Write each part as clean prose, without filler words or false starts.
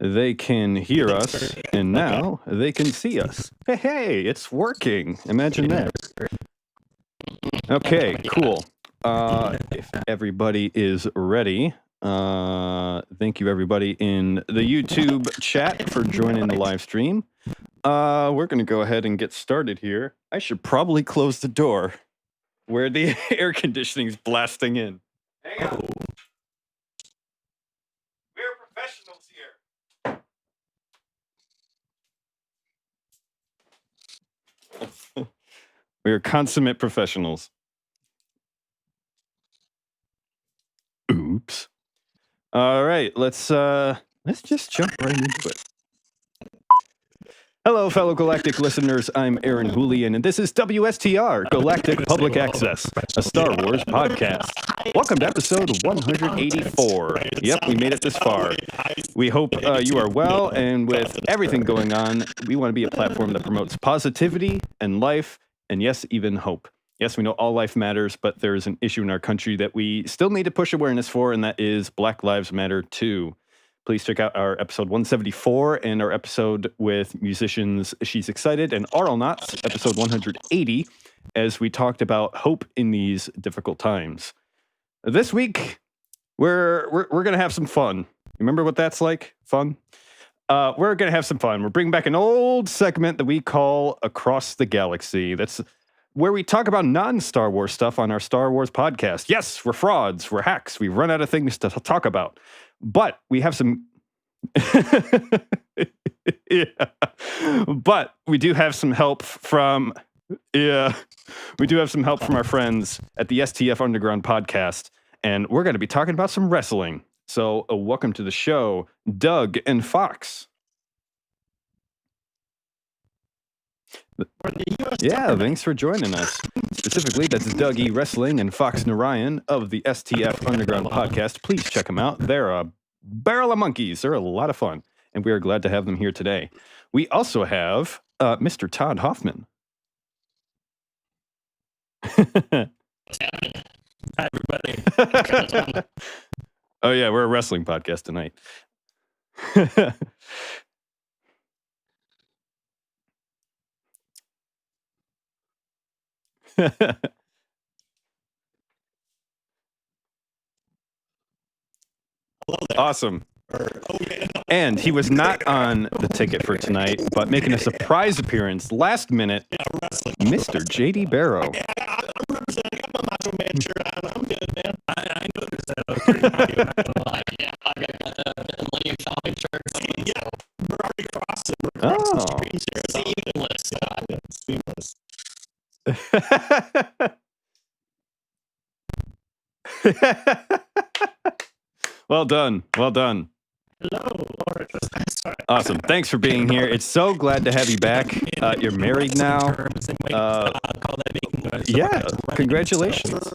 They can hear us, and now they can see us. Hey, it's working. Imagine that. Okay, cool. If everybody is ready, thank you everybody in the YouTube chat for joining the live stream. We're going to go ahead and get started here. I should probably close the door where the air conditioning is blasting in. Hang on. We're professionals here. We are consummate professionals. Oops. All right, let's just jump right into it. Hello, fellow Galactic listeners. I'm Aaron Hoolian, and this is WSTR, Galactic Public Access, a Star Wars podcast. Welcome to episode 184. Yep, we made it this far. We hope you are well, and with everything going on, we want to be a platform that promotes positivity and life, and yes, even hope. Yes, we know all life matters, but there is an issue in our country that we still need to push awareness for, and that is Black Lives Matter too. Please check out our episode 174 and our episode with musicians She's Excited and Arl Knots, episode 180, as we talked about hope in these difficult times. This week, we're going to have some fun. Remember what that's like? Fun? We're going to have some fun. We're bringing back an old segment that we call Across the Galaxy. That's where we talk about non-Star Wars stuff on our Star Wars podcast. Yes, we're frauds, we're hacks, we've run out of things to talk about. But we have some... yeah. But we do have some help from... Yeah. We do have some help from our friends at the STF Underground podcast. And we're going to be talking about some wrestling. So welcome to the show, Doug and Fox. Yeah, thanks for joining us. Specifically, that's dougEwrestling and Fox Narayan of the STF Underground podcast. Please check them out. They're a barrel of monkeys. They're a lot of fun, and we are glad to have them here today. We also have Mr. Todd Hoffman. Hi, everybody. Oh, yeah, we're a wrestling podcast tonight. Awesome. And he was not on the ticket for tonight, but making a surprise appearance last minute, Mr. JD Barrow. I'm representing. I'm a macho man shirt. I'm good, man. I noticed that. I was pretty happy. I'm not gonna lie. Yeah, I got the Millennium Falcon shirt. Yeah, we're already crossing. We're crossing the screen share. Seamless. Well done. Well done. Hello. Awesome. Thanks for being here. It's so glad to have you back. You're married now. Yeah. Congratulations.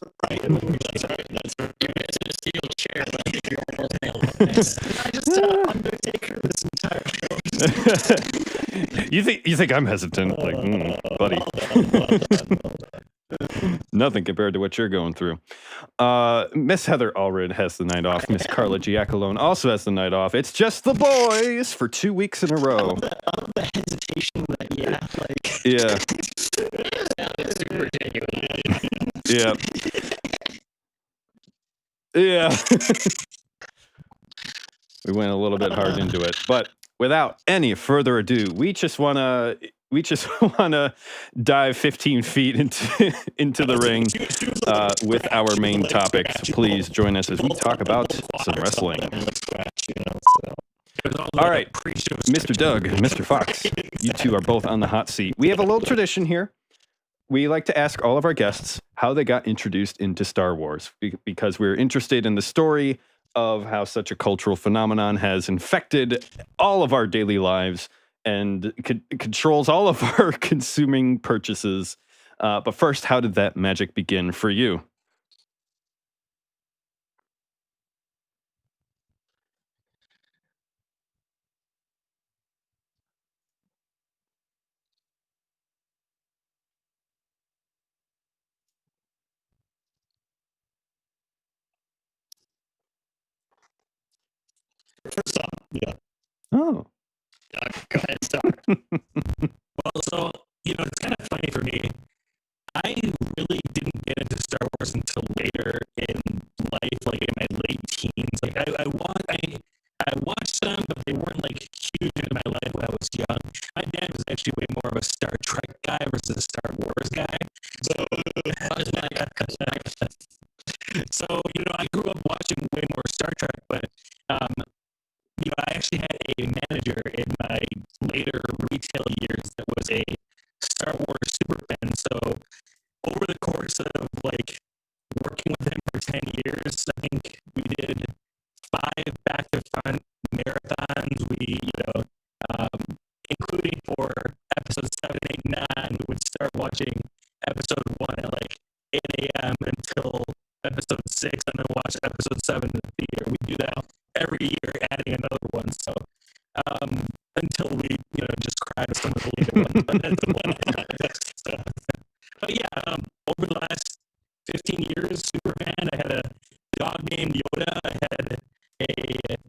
You think I'm hesitant? Like, buddy. Nothing compared to what you're going through. Miss Heather Allred has the night off. Miss Carla Giacalone also has the night off. It's just the boys for 2 weeks in a row. The hesitation, but yeah. Yeah. Super genuine. Yeah. Yeah. We went a little bit hard into it, but without any further ado, we just want to dive 15 feet into the ring with our main topic. So please join us as we talk about some wrestling. All right, Mr. Doug, Mr. Fox, you two are both on the hot seat. We have a little tradition here. We like to ask all of our guests how they got introduced into Star Wars because we're interested in the story of how such a cultural phenomenon has infected all of our daily lives and controls all of our consuming purchases. But first, how did that magic begin for you? First off, yeah. Oh. Go ahead, start. Well, so, it's kind of funny for me. I really didn't get into Star Wars until later in life, like in my late teens. Like I watched them, but they weren't like huge in my life when I was young. My dad was actually way more of a Star Trek guy versus a Star Wars guy. So, I grew up watching way more Star Trek, but I actually had a manager in my later retail years that was a Star Wars super fan. So over the course of like working with him for 10 years, I think we did 5 back-to-front marathons. We, including for episodes 7, 8, 9, we would start watching episode 1 at like 8 a.m. until episode 6, and then watch episode 7 in the theater. We do that every year, adding another one. So until we, just cried with some of the later ones. But that's the one. But yeah, over the last 15 years, super fan. I had a dog named Yoda. I had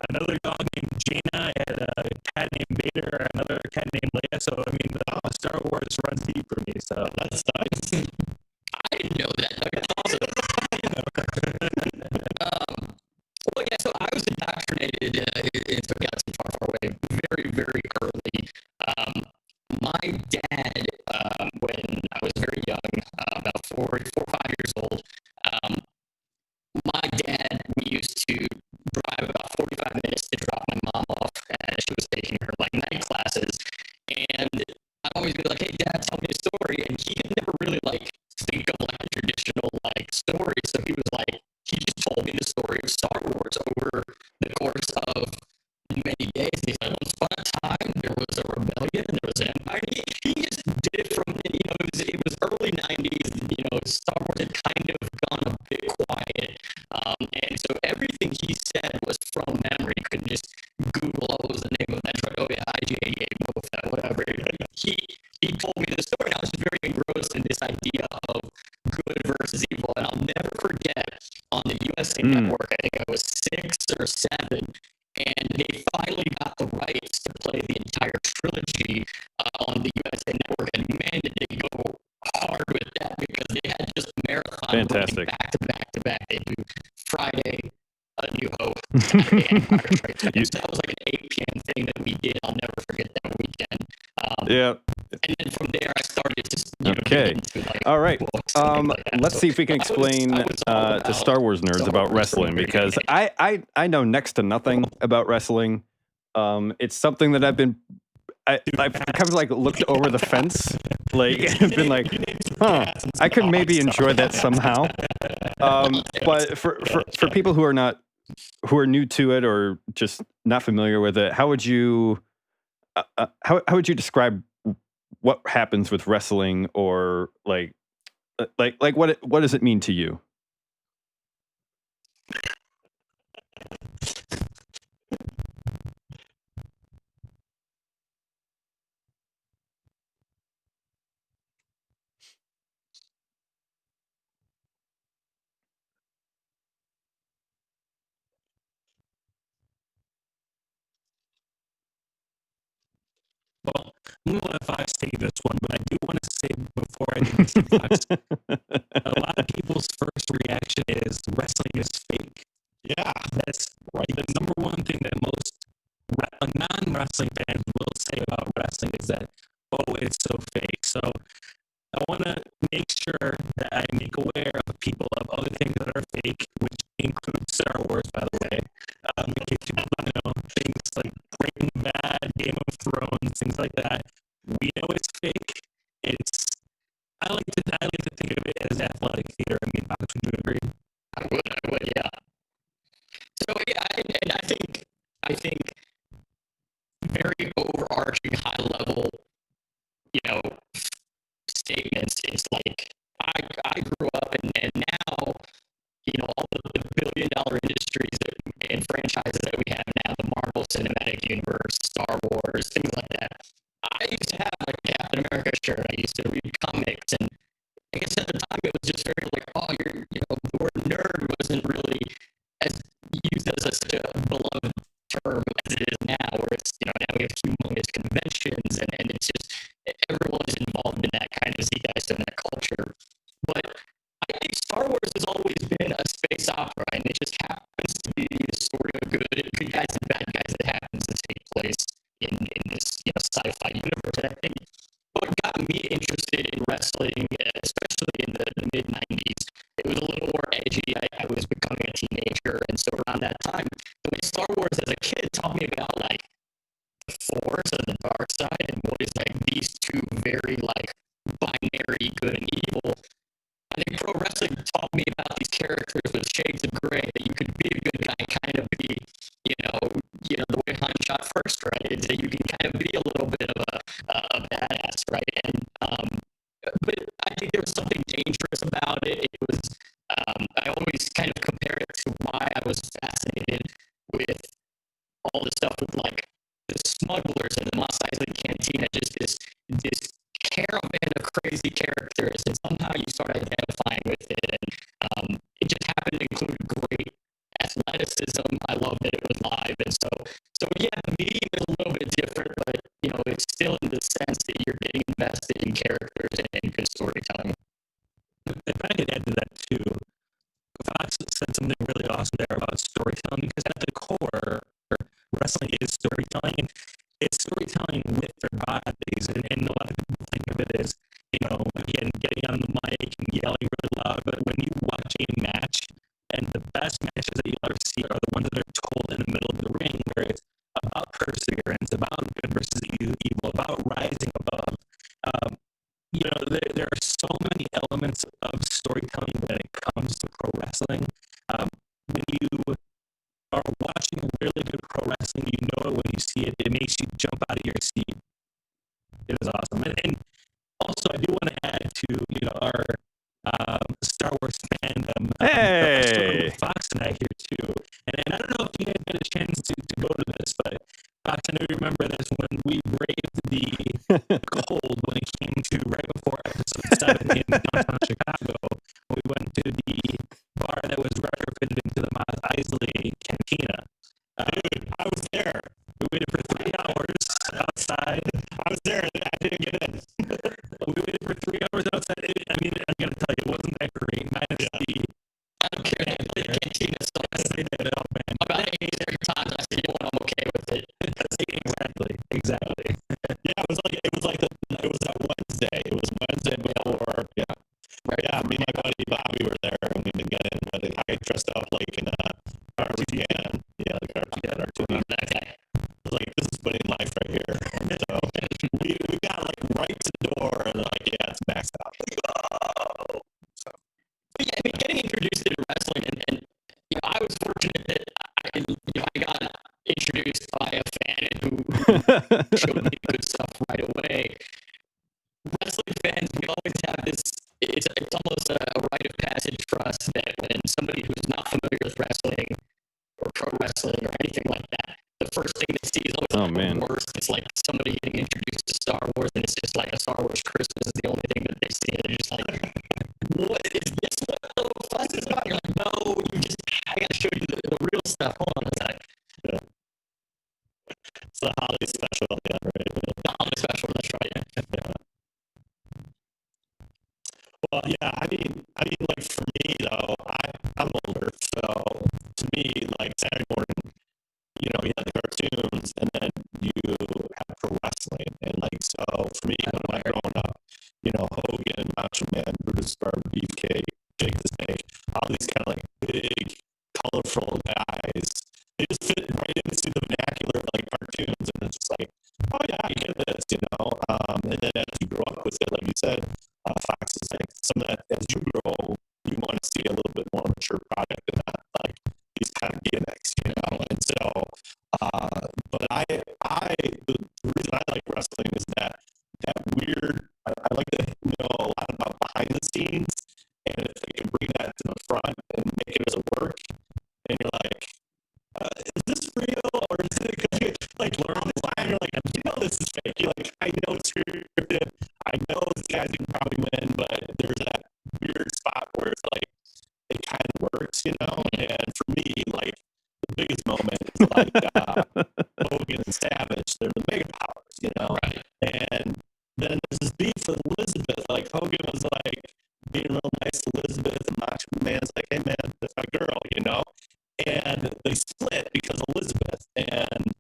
another dog named Jaina. I had a cat named Vader. Another cat named Leia. So I mean, the Star Wars runs deep for me. So that's nice. I didn't know that. That's awesome. Well, yeah. So I was indoctrinated if I got too far away very, very early. My dad, when I was very young, about 4 or 5 years old, my dad, we used to drive about 45 minutes to drop my mom off as she was taking her like night classes. And I'd always be like, "Hey, Dad, tell me a story." And he could never really like think of like a traditional like story. So he was like, he just told me the story of Star Wars over the course of many days. And he's like, once upon a time, there was a rebellion, there was an empire. He just did it from, it was early 90s. Star Wars had kind of gone a bit quiet. And so everything he said was from memory. You couldn't just Google, what was the name of that truck? Oh, yeah, IG-88, MoFat, whatever. He told me the story, and I was just very engrossed in this idea of good versus evil. And I'll never forget, on the USA Network, I think I was 6 or 7, and they finally got the rights to play the entire trilogy on the USA Network. And man, did they go hard with that, because they had just marathon back to back to back. They do Friday, A New Hope, Saturday, Empire Strikes Back. So that was like an 8 p.m. thing that we did. I'll never forget that weekend. Yeah. And then from there, I started just into, like, all right. Like let's see if we can explain to Star Wars nerds about wrestling, because I know next to nothing about wrestling. It's something that I've kind of like looked over the fence, like been like, I could maybe enjoy that somehow. But for people who are new to it or just not familiar with it, how would you describe what happens with wrestling, or like what does it mean to you? Well, I'm going to let Fox take this one, but I do want to say before I do this, Fox, a lot of people's first reaction is wrestling is fake. Yeah, that's right. The number one thing that most non-wrestling fans will say about wrestling is that, oh, it's so fake. So I want to make sure that I make aware of people of other things that are fake, which include Star Wars, by the way. In case you don't know, things like Breaking Bad, Game of Thrones, things like that. We know it's fake. I like to think of it as athletic theater. I mean, Fox, would you agree? I would, yeah. So yeah, and I think very overarching, high level, statements. It's like I grew up, and now, all the billion-dollar industries and franchises that we have now, the Marvel Cinematic Universe, Star Wars, things like that. I used to have like a Captain America shirt. I used to read comics, and I guess at the time it was just very like, oh, the word nerd wasn't really as used as such a beloved term as it is now, where it's, we have humongous conventions, and it's just everyone is involved in that kind of zeitgeist and that culture. But I think Star Wars has always been a space opera, and it just happens to be the story of good guys and bad guys that happens to take place in this sci-fi universe. And I think what got me interested in wrestling, especially in the mid '90s, it was a little more edgy. I was becoming a teenager, and so around that time, the way Star Wars as a kid taught me about like the Force and the dark side, and what is like these two very like binary good and evil. I think pro wrestling taught me about these characters with shades of gray, that you could be a good guy, kind of be, the way Han shot first, right? Is that you can kind of be a little bit of a badass, right? And but I think there was something dangerous about it. It was I always kind of compare it to why I was fascinated with all the stuff with like the smugglers and the Mos Eisley Cantina, just this caravan of crazy characters, and somehow you start identifying with it, and it just happened to include great athleticism. I love that it was live, and so yeah, the medium is a little bit different, but it's still in the sense that you're getting invested in characters and good storytelling. If I could add to that too, Fox said something really awesome there about storytelling, because at the core, wrestling is storytelling. It's storytelling with their bodies, and a lot of people think of it as, again, getting on the mic and yelling really loud. But when you watch a match, and the best matches that you'll ever see are the ones that are told in the middle of the ring, where it's about perseverance, about good versus evil, about rising above. There are so many elements of storytelling when it comes to pro wrestling. When you are watching really good pro wrestling, you know it when you see it. It makes you jump out of your seat. It is awesome. And also, I do want to add to our Star Wars fandom. Hey, Fox and I here too. And I don't know if you guys had a chance to go to this, but Fox, I know you remember this when we braved the cold when it came to right before episode 7 in downtown Chicago. We went to the bar that was retrofitted into the Mos Eisley Cantina. Dude, I was there. We waited for 3 hours outside. I was there and I didn't get in. We waited for 3 hours outside. I mean, I'm going to tell you, it wasn't that great. Minus the... I don't care. The cantina sucks. About 8 different times I said, I'm okay with it. Exactly. Yeah, it was that Wednesday. It was Wednesday before. Yeah. Right. Yeah, me and my buddy Bobby were there, and we didn't get in, but I dressed up like in a cartoon. Yeah, the cartoon. I was like, this is winning life right here. So we got like right to the door, and like, yeah, it's maxed out. Like, oh. So. But yeah, I mean, getting introduced into wrestling, and I was fortunate that I got introduced by a fan who showed me good stuff right away. Wrestling fans, we always have this. It's almost a rite of passage for us that when somebody who's not familiar with wrestling or pro wrestling or anything like that, the first thing they see is always the worst. It's like somebody getting introduced to Star Wars, and it's just like a Star Wars Christmas is the only thing that they see. They're just like, what is this? What the fuss is about? You're like, no, I gotta show you the real stuff. Hold on a sec. Yeah. It's the holiday special, yeah, right? The holiday special, that's right. Yeah. Well, yeah, I mean, like for me though, I'm older, so to me, like Saturday morning, you have the cartoons, and then you have pro wrestling, and like so for me, when I growing up, Hogan, Macho Man, Brutus Barber, Beefcake, Jake the Snake, all these kind of like big, colorful guys, they just fit right into the vernacular of like cartoons, and it's just like, oh yeah, I get this, and then as you grow up with it, like you said, Fox is like some of that as you grow, you want to see a little bit more mature product and not like these kind of gimmicks, and so, but the reason I like wrestling is that weird, I like to know a lot about behind the scenes, and if they can bring that to the front and make it as a work, and you're like, is this real, or is it, because you like learn all the time, you're like, this is fake, you're like, I know it's scripted, I know this guy's gonna probably win, but there's that weird spot where it's like, it kind of works, and for me, like, the biggest moment is like Hogan and Savage, they're the mega powers, you know. Right. And then there's this beef with Elizabeth. Like Hogan was like being real nice to Elizabeth, and Macho Man's like, "Hey man, that's my girl," you know. And they split because of Elizabeth. And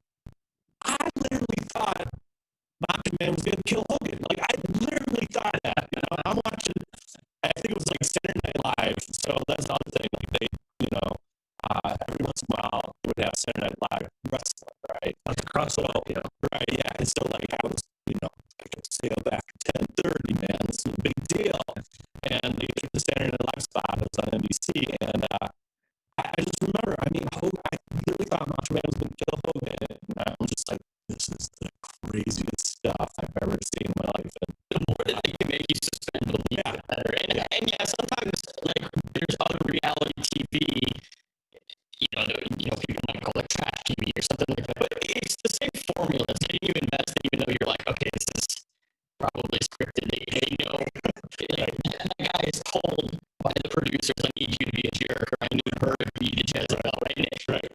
I literally thought Macho Man was going to kill Hogan. Like, I literally thought that. You know, I'm watching, I think it was like Saturday Night Live. So that's the other thing. Like, they, you know, every once in a while, they would have Saturday Night Live wrestling, right? That's a crossover. Yeah. Right, yeah. And so, like, I was, you know, I could stay up after 10:30, man. This is a big deal. And they took the Saturday Night Live spot. It was on NBC. And I just remember, I mean, I really thought Macho Man was going to kill Hogan. And I'm just like, this is the craziest stuff I've ever seen in my life. And the more that they can make you suspend belief, the better. And yeah, sometimes like there's other reality TV, people might call it trash TV or something like that. But it's the same formula. It's getting you invested, even though you're like, okay, this is probably scripted. They know that guy is told by the producers, I need you to be a jerk, or I need her to be the Jezebel, right? Right.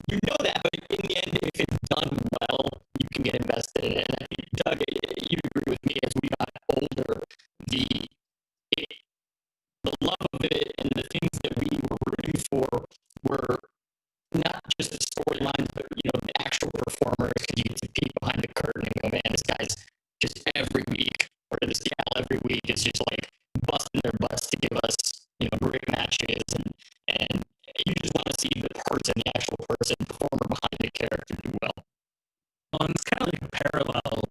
You know that, but in the end, if it's done well, you can get invested in it. And I think, Doug, you agree with me, as we got older, the love of it and the things that we were rooting for were not just the storylines, but the actual performers, because you get to peek behind the curtain and go, man, this guy's just every week, or this gal every week is just like busting their butts to give us, great matches, and you just want to see the person, the actual person, performer behind the character do well. It's kind of like a parallel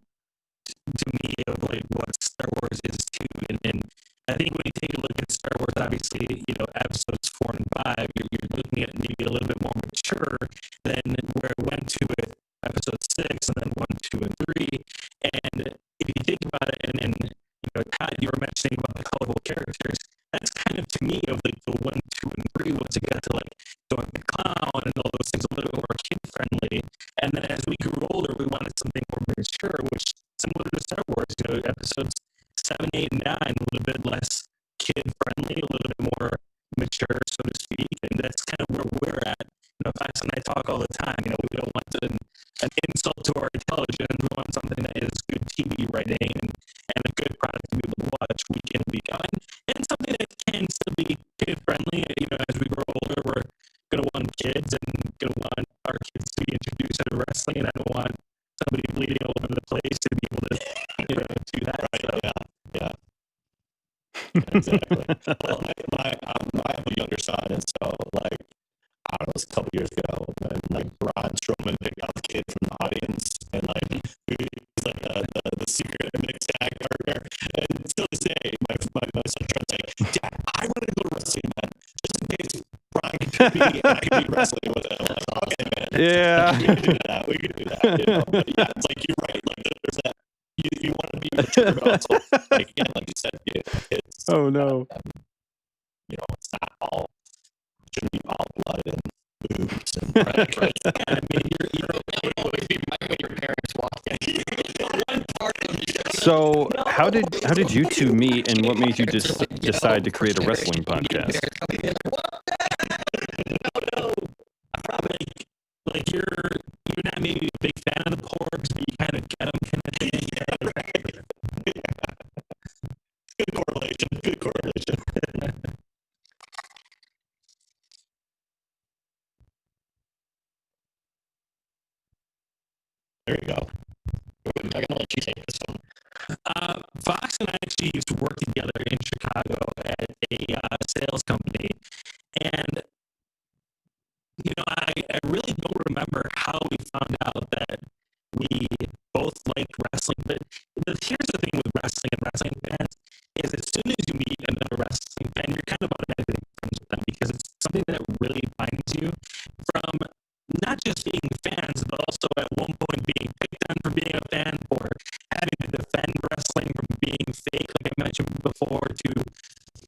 to me of like what Star Wars is too, and I think when you take a look at Star Wars, obviously, episodes 4 and 5, you're looking at maybe a little bit more mature than where it went to with episode 6 and then 1, 2, and 3. And if you think about it, and Todd, you were mentioning about the colorful characters, that's kind of to me of like the 1, 2, and 3 once it got to like Doink the Clown and all those things a little bit more kid friendly. And then as we grew older, we wanted something more mature, which similar to Star Wars, episodes 7, 8, and 9, a little bit less kid friendly, a little bit more mature, so to speak. And that's kind of where we're at. Fox and I talk all the time. We don't want an insult to our intelligence. We want something that is good TV writing and a good product to be able to watch week in, week out, and something that can still be kid friendly. As we grow older, we're going to want kids and going to want our kids to be introduced to wrestling, and I don't want somebody bleeding all over the place to be able to do that. Right, so. Yeah. Exactly. Well, I have a younger son, and so like, I don't know, it was a couple years ago when like Braun Strowman picked out the kid from the audience, and like he's like the secret mixed tag partner. And still this day, my son tried to say, "Dad, I want to go to wrestling, man, just in case Braun can beat me and I can be wrestling with him." I'm like, okay, man. Yeah. We can do that. But yeah, it's like you're right. Like there's that. You want to be mature, but also like you said, kids. Oh no. It's not all. Shouldn't be all blood and boobs and right. Yeah, I mean, you're always be right when your parents walk in. One part of the show. So how did you two meet, and what made you just decide to create a wrestling podcast? No. I'm probably like you're not maybe a big fan of the porgs, but you kind of get them kind of thing. Good correlation. There you go. I'm going to let you take this one. Fox and I actually used to work together in Chicago at a sales company, and I really don't remember how we found out that we both liked wrestling. But here's the thing with wrestling and wrestling fans is as soon as you meet another wrestling fan, you're kind of automatically friends with them because it's something that really binds you from not just being fans, but also at one point being picked on for being a fan, or having to defend wrestling from being fake, like I mentioned before, to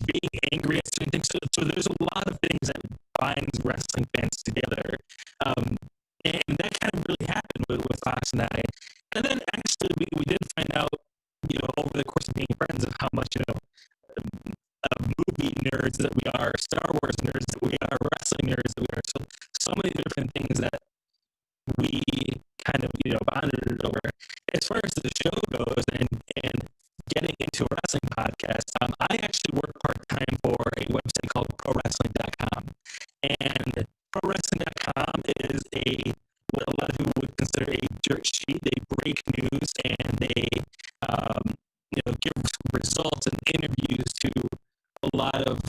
being angry at certain things. So there's a lot of things that binds wrestling fans together. And that kind of really happened with Fox and I. And then actually we did find out, over the course of being friends, of how much, movie nerds that we are, Star Wars nerds that we are, wrestling nerds that we are. So many different things that we kind of, bonded over. As far as the show goes and getting into a wrestling podcast, I actually work part-time for a website called ProWrestling.com. And ProWrestling.com is what a lot of people would consider a dirt sheet. They break news and they, give results and interviews to a lot of,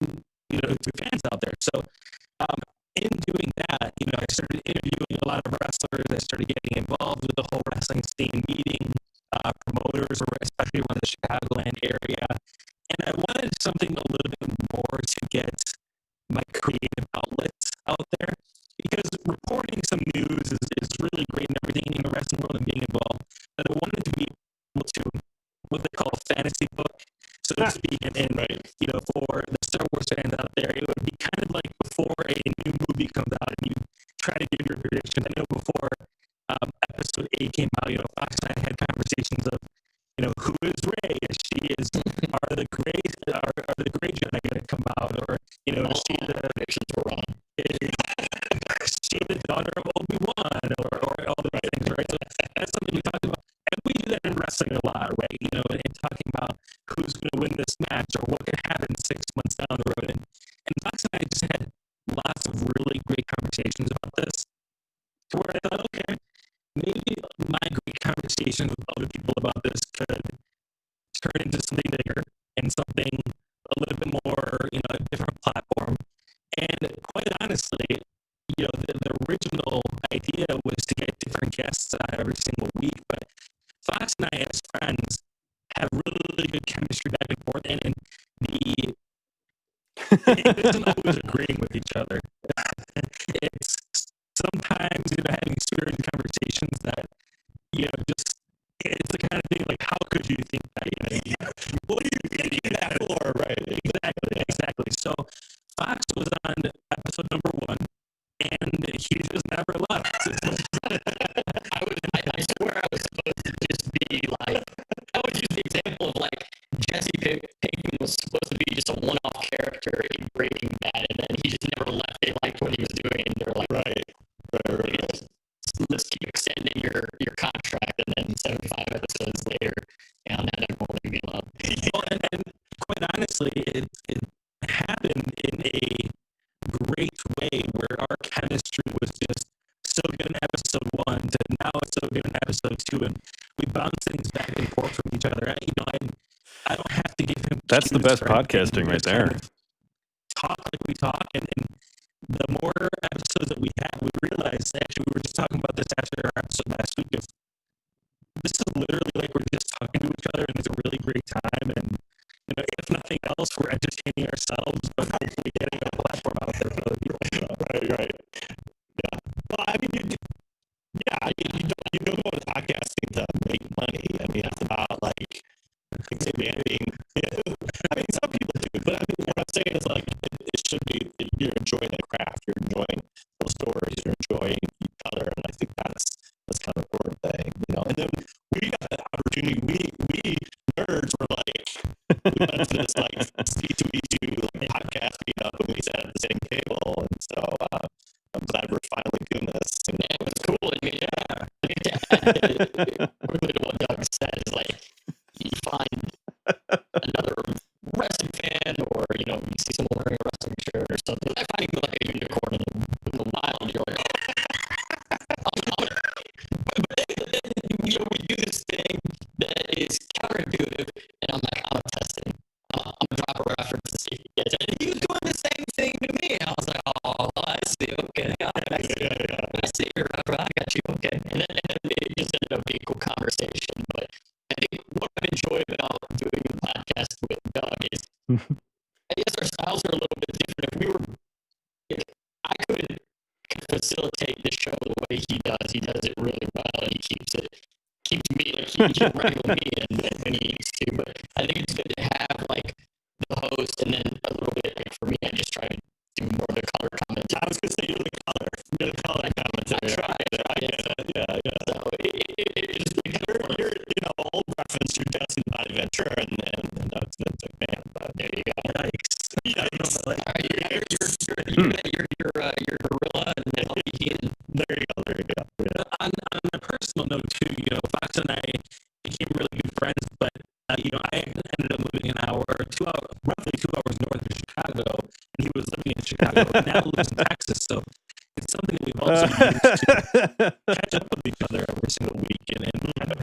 to fans out there. So, in doing that, I started interviewing a lot of wrestlers. I started getting involved with the whole wrestling scene, meeting promoters, especially around the Chicagoan area. And I wanted something a little bit more to get my creative outlets out there, because reporting some news is really great and everything in the wrestling world and being involved. But I wanted to be able to, what they call a fantasy book, so to speak, and for the Star Wars fans out there, it would be kind of like before a new movie comes out and you try to give your prediction. I know before episode 8 came out, Fox and I had conversations of, who is Rey? Is she are the gray Jedi going to come out, or is she the predictions were wrong? Is she the daughter of Obi-Wan, or all those things, right? So that's something we talked about, and we do that in wrestling a lot, right? And talking about who's going to win this match or what could happen 6 months down the road, and Fox and I just had lots of really great conversations about this, to where I thought, okay, maybe my great conversations with other people about this could turn into something bigger and something a little bit more, a different platform. And quite honestly, the original idea was to get different guests on every single week, but Fox and I as friends have really good chemistry back and forth, and it isn't always agreeing with each other. It's sometimes, having certain conversations that, just, it's the kind of thing like, how could you think that? What are you thinking that for? Right. Exactly. So Fox was on episode number 1, and he just never left. I swear I was supposed to just be like, I would use the example of like Jesse Pinkman was supposed to be just a one-off character in Breaking Bad, and then he just never left. They liked what he was doing, and they're like, right. Let's keep extending your contract, and then 75 episodes later, now that won't leave me alone. Well, and quite honestly, it happened in a great way where our chemistry was just so good in episode 1 to now it's so good in episode 2, and we bounce things back and forth from each other. I don't have to give him. That's the best podcasting right there. Talk like we talk, and the more episodes that we have, we realize, actually, we were just talking about this after our episode last week, of this is literally like we're just talking to each other, and it's a really great time, and if nothing else, we're entertaining ourselves, but hopefully getting a platform out there for other people. Right. Yeah. Well, I mean, you don't go to podcasting to make money. I mean, it's about like expanding. I mean, some people do, but I mean, what I'm saying is like it should be. You're enjoying the craft. You're enjoying those stories. You're enjoying each other, and I think that's kind of the important thing, And then we got the opportunity. We nerds were like, we went to this like C2E2 podcast meetup, and we sat at the same table, and so I'm glad we're finally doing this. And it was cool. I mean, quickly to what Doug said is like, you find another wrestling fan, or you see someone wearing a wrestling shirt or something. I find you like a unicorn in the wild. You're like, but then, we do this thing that is counterintuitive, and I'm like, I'm testing. I'm gonna drop a reference to see if he gets it. And he was doing the same thing to me. I was like, oh, I see. Okay, I see your reference. I got you. Okay, and then it just ended up being a cool conversation. But I think what I've enjoyed about doing the podcast with Doug is, I guess our styles are a little bit different. If I could facilitate the show the way he does it really well, and he keeps me like he'll wrangle me and when he needs to. But I think it's good to have like the host, and then a little bit like, for me, I just try to do more of the color commentary. I was gonna say you're the color commentary. I try. Yeah. So you're old reference to Jesse Body Ventura and Doug's Vince McMahon. But there you go. Yikes. You're gorilla, and then I'll be Heenan. There you go. On know too, Fox and I became really good friends, but I ended up moving an hour or 2 hours, roughly 2 hours north of Chicago, and he was living in Chicago, and now lives in Texas. So it's something that we've also used to catch up with each other every single week and kind of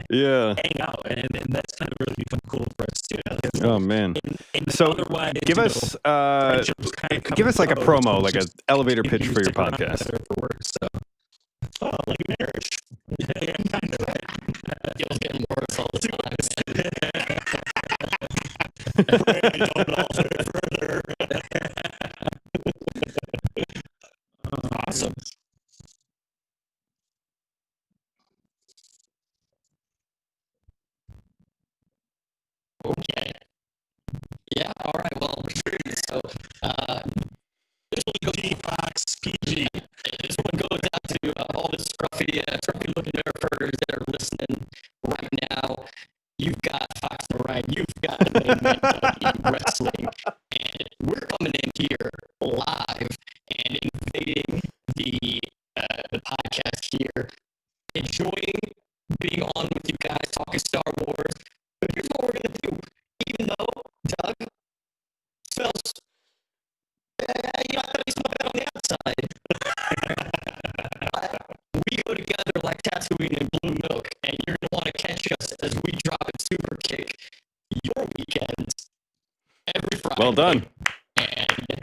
hang out, and that's kind of really become cool for us too. Oh man! And So otherwise, give us like a promo, like an elevator pitch for your podcast. For work, so. Oh, like marriage. Yeah, kind of, right? Y'all getting worse all the time. Pray don't alter further. Awesome. Okay. Yeah, all right. Well, so this one goes Fox PG. This one goes out to all the scruffy looking nerfers that are listening right now. You've got Fox Narayan. You've got the main man WWE Wrestling, and we're coming in here live and invading the podcast here, enjoying being on with you guys, talking Star Wars. But here's what we're gonna do. Even though Doug smells, I thought he smelled bad on the outside. We go together like Tatooine and Blue Milk, and you're gonna want to catch us as we drop and super kick your weekends every Friday. Well done. And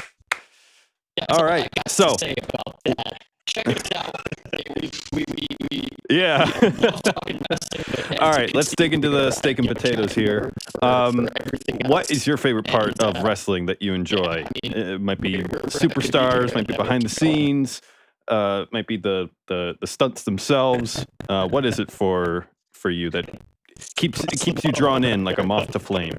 all right. So say about that. Check us out. We yeah. love talking wrestling, All right, let's dig into the steak and potatoes here. What is your favorite part of wrestling that you enjoy? It might be superstars, might be behind the scenes, might be the stunts themselves. What is it for you that keeps you drawn in like a moth to flame?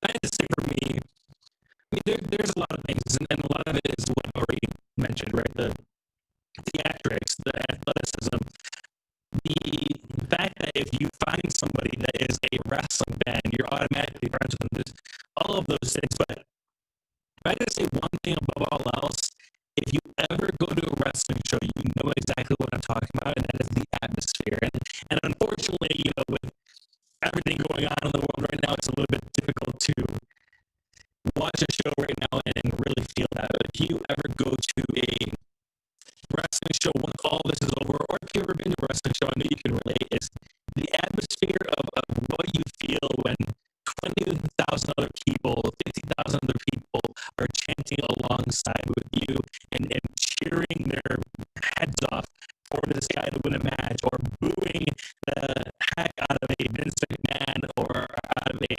I have to say for me, there's a lot of things, and a lot of it is what I've already mentioned, right? The theatrics, the athleticism, the fact that if you find somebody that is a wrestling fan, you're automatically friends with them. Just all of those things. But if I could say one thing above all else, if you ever go to a wrestling show, you know exactly what I'm talking about, and that is the atmosphere. And unfortunately, with everything going on in the world right now, it's a little bit difficult to watch a show right now and really feel that. But if you ever go to a wrestling show once all this is over, or if you've ever been to a wrestling show, I know you can relate, is the atmosphere of what you feel when 20,000 other people, 50,000 other people are chanting alongside with you and cheering their heads off for this guy to win a match, or booing the heck out of a Vince McMahon or out of a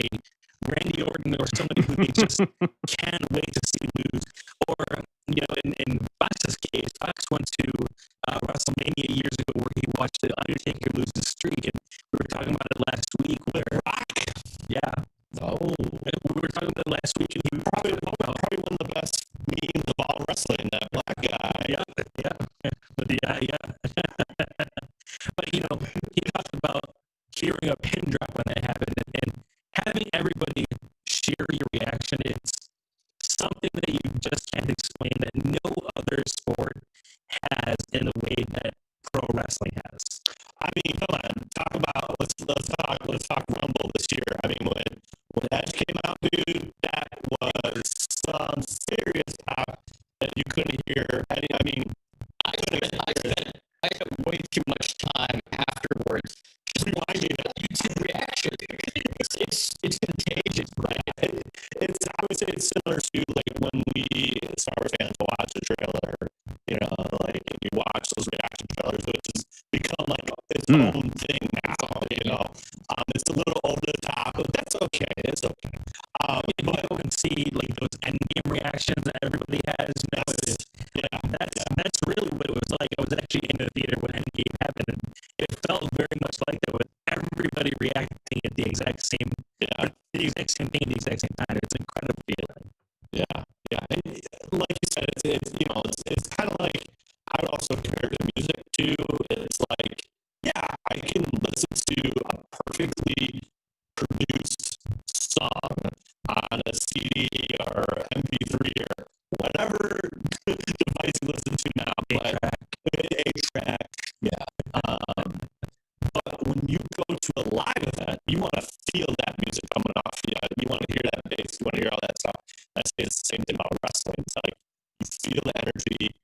Randy Orton or somebody who they just can't wait to see lose. Or, in Fox's case, Fox went to WrestleMania years ago where he watched The Undertaker lose the streak, and we were talking about it last week where we were talking about it last week, and he was probably one of the best memes of all wrestling, that black guy. Yeah. But he talked about hearing a pin drop when that happened, and having everybody share your reaction. It's something that you just can't explain, that no other sport has in the way that pro wrestling has. I mean, come on, let's talk Rumble this year. I mean, when Edge came out, dude, that was some serious talk that you couldn't hear. I mean, I spent way too much time afterwards just watching YouTube reaction. It's contagious, right? I would say it's similar to like when we Star Wars fans watch the trailer, like you watch those reaction trailers, which has become like its own thing now. It's a little over the top, but that's okay. It's okay. You go and see like those endgame reactions that everybody has. That's really what it was like. I was actually in the theater when Endgame happened, and it felt very much like that, with everybody reacting at the exact same the exact same thing at the exact same time. It's an incredible feeling. Yeah, yeah. And like you said, it's kind of like, I would also compare it to music too. It's like, yeah, I can listen to a perfectly produced song on a CD or MP3 or whatever device you listen to now, but a track, yeah. But when you go to a live event, you want to feel that music coming off you. You want to hear that bass. You want to hear all that stuff. I say it's the same thing about wrestling. It's like you feel the energy.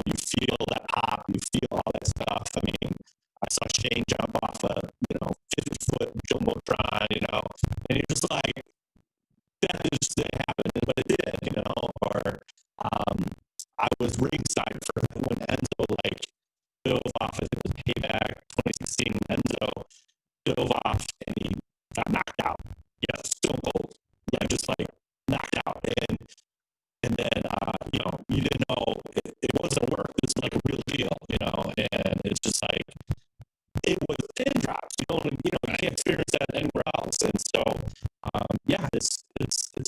You feel that pop. You feel all that stuff. I mean, I saw Shane jump off a 50-foot jumbotron, and you're just like, that just didn't happen, but it did, Or I was ringside for when Enzo dove off. I think it was Payback 2016. Enzo dove off and he got knocked out. Yeah, stone cold. Yeah, just knocked out. And then you didn't know it wasn't work. It's like a real deal, And it's just like, it was pin drops. You can't experience that anywhere else. And so, yeah, it's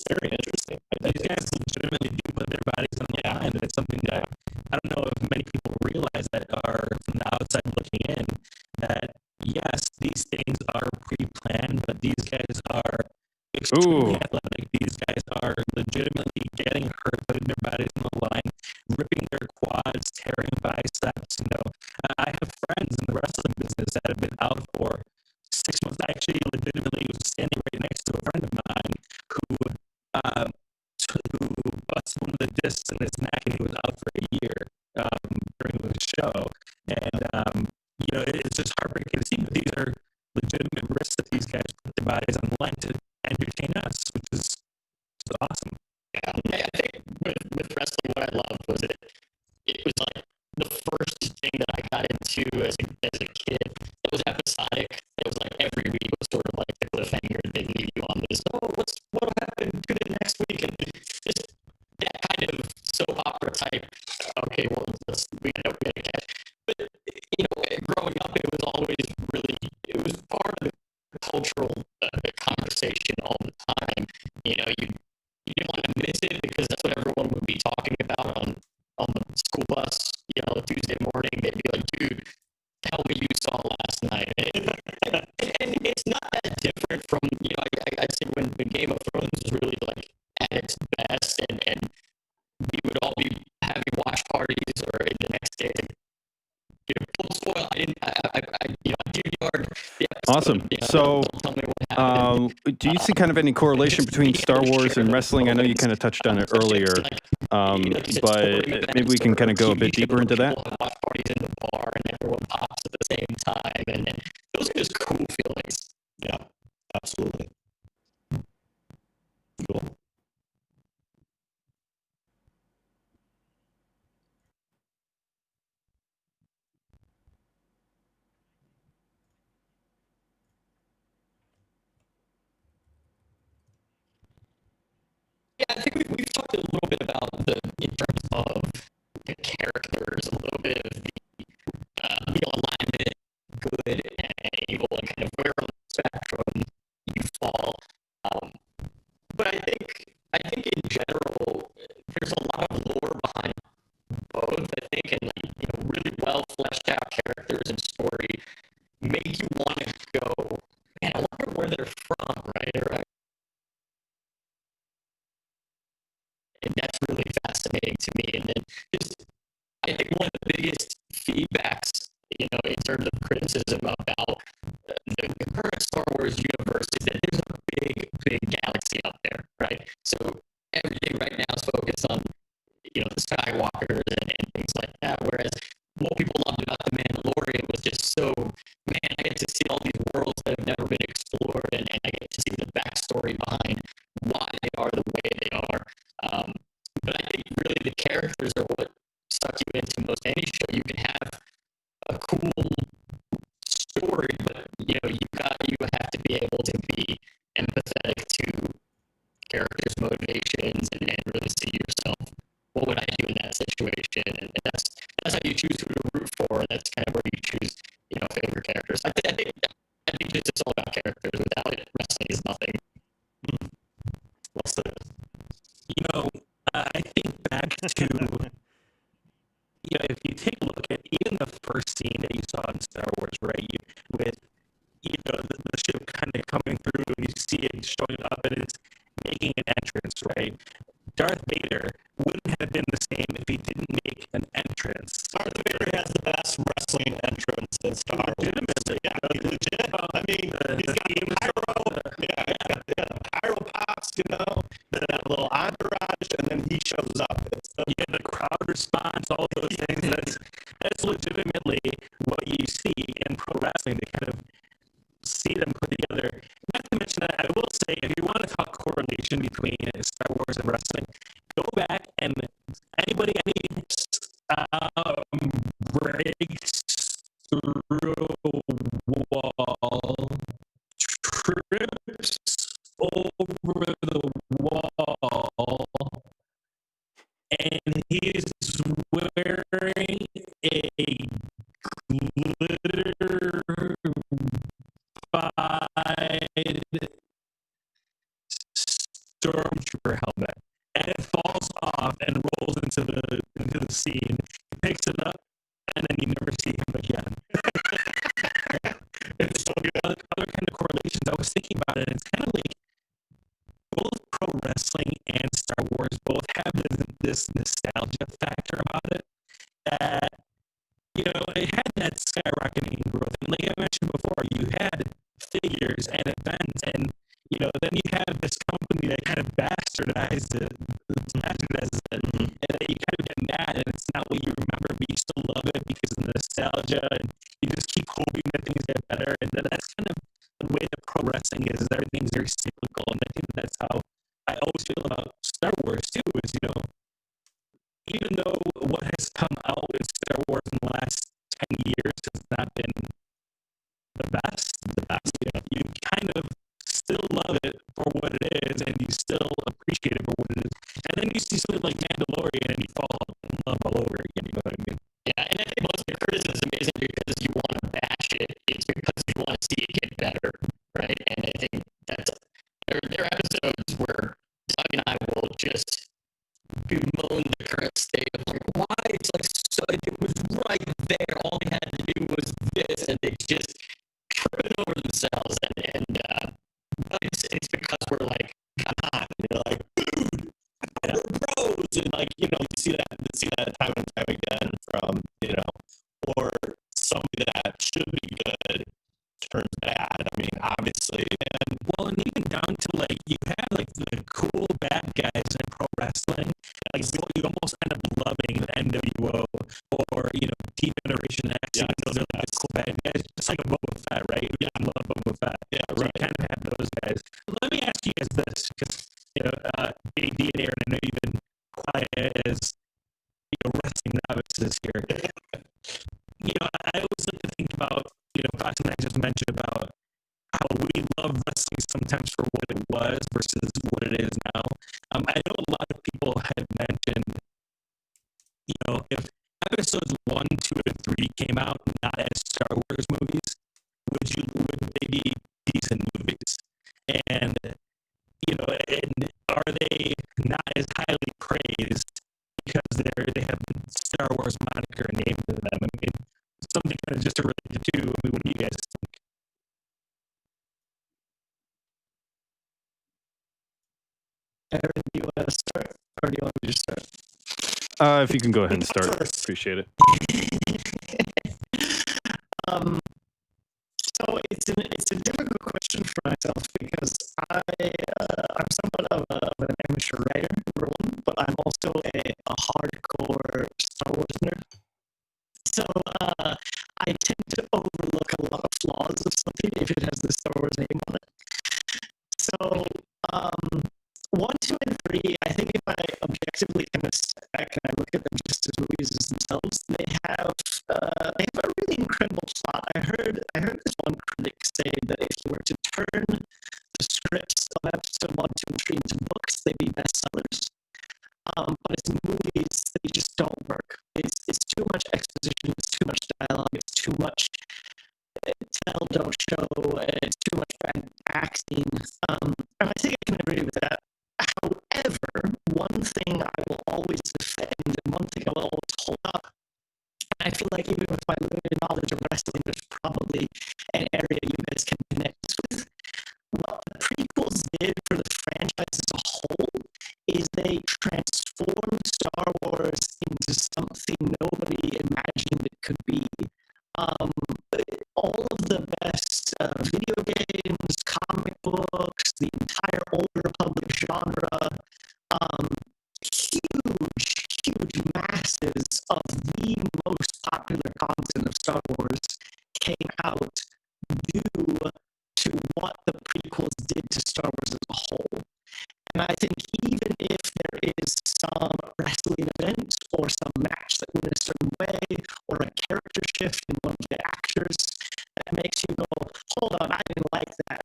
very interesting. These guys legitimately do put their bodies on the line, and it's something that I don't know if many people realize that are from the outside looking in. That yes, these things are pre-planned, but these guys are extremely athletic. These guys are legitimately getting hurt, putting their bodies on the line, ripping their quads, tearing biceps. I have friends in the wrestling business that have been out for 6 months. I actually legitimately was standing right next to a friend of mine who busted one of the discs in his neck, and he was out for a year during the show. And it's just heartbreaking to see, but these are legitimate risks that these guys put their bodies on the line to entertain us, which is awesome. Yeah, I think with wrestling, what I loved was it was like the first thing that I got into as a kid. It was episodic. It was like every week was sort of like the cliffhanger. They leave you on this. What'll happen to the next week? And just that kind of soap opera type. Okay, well, we gotta catch. But growing up, it was always it was part of the cultural conversation all the time. You didn't want to miss it because that's what everyone would be talking about on the school bus. Tuesday morning, they'd be like, "Dude, tell me you saw last night." And it's not that different from I'd say when Game of Thrones was really at its best, and we would all be having watch parties or the next day. Full spoil. I DVR'd the episode. Awesome. So, tell me what happened. do you see kind of any correlation between Star Wars and wrestling? I know you kind of touched on it earlier, but maybe we can kind of go a bit deeper into that. Watch parties in the bar, and everyone pops at the same time, and those are just cool feelings. Yeah, absolutely. Cool. Yeah, I think we've talked a little bit about in terms of the characters, a little bit of the alignment, good and evil, and kind of where on the spectrum you fall. But I think in general, there's a lot of lore behind both. I think, and really well fleshed out characters and story make you want to go. Man, I wonder where they're from, right? And that's really fascinating to me. And then I think one of the biggest feedbacks, in terms of criticism about the current Star Wars universe is that there's a big, big galaxy out there, right? So everything right now is focused on, the Skywalkers and things like that. Whereas what people loved about The Mandalorian was just so, man, I get to see all these worlds that have never been explored, and I get to see the backstory behind why they are the way they are. But I think really the characters are what suck you into most any show. You can have a cool story, but you have to be able to be empathetic to characters' motivations and really see yourself. What would I do in that situation? And that's how you choose who to root for. And that's kind of where you choose, favorite characters. I think it's just all about characters. Without it, wrestling is nothing. I think back to, if you take a look at even the first scene that you saw in Star Wars, right, with, the ship kind of coming through, and you see it showing up, and it's making an entrance, right? Darth Vader wouldn't have been the same if he didn't make an entrance. Darth Vader has the best wrestling entrance in Star Wars. Legitimately. Yeah, legit. I mean, he's got the pyro, the pyro pops, that little entourage, and then he shows up. The crowd response, all those things. That's legitimately what you see in pro wrestling. They kind of see them put together. Not to mention that I will say, if you want to talk correlation between Star Wars and wrestling, go back and anybody, any breaks through wall, trips over the wall, and he's wearing a glorified stormtrooper helmet, and it falls off and rolls into the scene. He picks it up, and then you never see him again. It's so good. Other kind of correlations. I was thinking about it, and it's kind of like both pro wrestling and Star Wars both have this nostalgia factor about it that, it had that skyrocketing growth. And like I mentioned before, you had figures and events, and, then you have this company that kind of bastardizes it, and then you kind of get mad, and it's not what you remember, but you still love it because of the nostalgia, and you just keep hoping that things get better. And then that's kind of the way that pro wrestling is everything's very cyclical, and I think that's how I always feel about Star Wars too, is, even though what has come out in Star Wars in the last 10 years has not been the best, you kind of still love it for what it is, and you still appreciate it for what it is. And then you see something like Mandalorian, and you fall in love all over again, you know what I mean? Yeah, and I think most of the criticism isn't because you want to bash it, it's because you want to see it get better, right? And I think that's, there are episodes where Doug and I will just bemoan the current state of like, why it's like, so it was right there, all they had to do was this, and they just tripping over themselves, and but it's because we're like, come on, like, dude, we're bros, and like, you see that time and time again from, or somebody that should be good turns bad. I mean, obviously, and even down to like, you have like the cool bad guys in pro wrestling, like you almost end up loving the NWO or Team Generation X. Yeah, Those are like the cool bad guys, just like a Boba Fett, right? You love Boba Fett. Yeah, so right. You kind of have those guys. Let me ask you guys this, because JD and Aaron, I know you've been quiet as wrestling novices here. I always like to think about, Fox and I just mentioned about how we love wrestling sometimes for what it was versus what it is now. I know a lot of people had mentioned, if episodes 1, 2, and 3 came out not as Star Wars movies, would they be decent movies? And and are they not as highly praised because they have the Star Wars moniker named to them? I mean, something kind of just to relate to too. I mean, what do you guys think? Aaron, do you want to start, or do you want me to start? If you can go ahead and start, appreciate it. So it's a difficult question for myself because I'm somewhat of an amateur writer, number one, but I'm also a hardcore Star Wars nerd. So I tend to overlook a lot of flaws of something if it has the Star Wars name on it. So 1, 2, and 3, I think if I objectively kind of step back and I look at them just as movies as themselves, they have a really incredible plot. I heard this one critic say that if you were to turn the scripts of episode 1, 2, and 3 into books, they'd be bestsellers. But as movies, they just don't work. It's too much exposition, it's too much dialogue, it's too much tell, don't show, it's too much bad acting. And I think I can agree with that. However, one thing I will hold up. I feel like even with my limited knowledge of wrestling, there's probably an area you guys can connect with. What the prequels did for the franchise as a whole is they transformed Star Wars into something nobody imagined it could be. All of the best video games, comic books, the entire Old Republic genre, huge masses of the most popular content of Star Wars came out due to what the prequels did to Star Wars as a whole. And I think even if there is some wrestling event or some match that went a certain way or a character shift in one of the actors that makes you go, hold on, I didn't like that.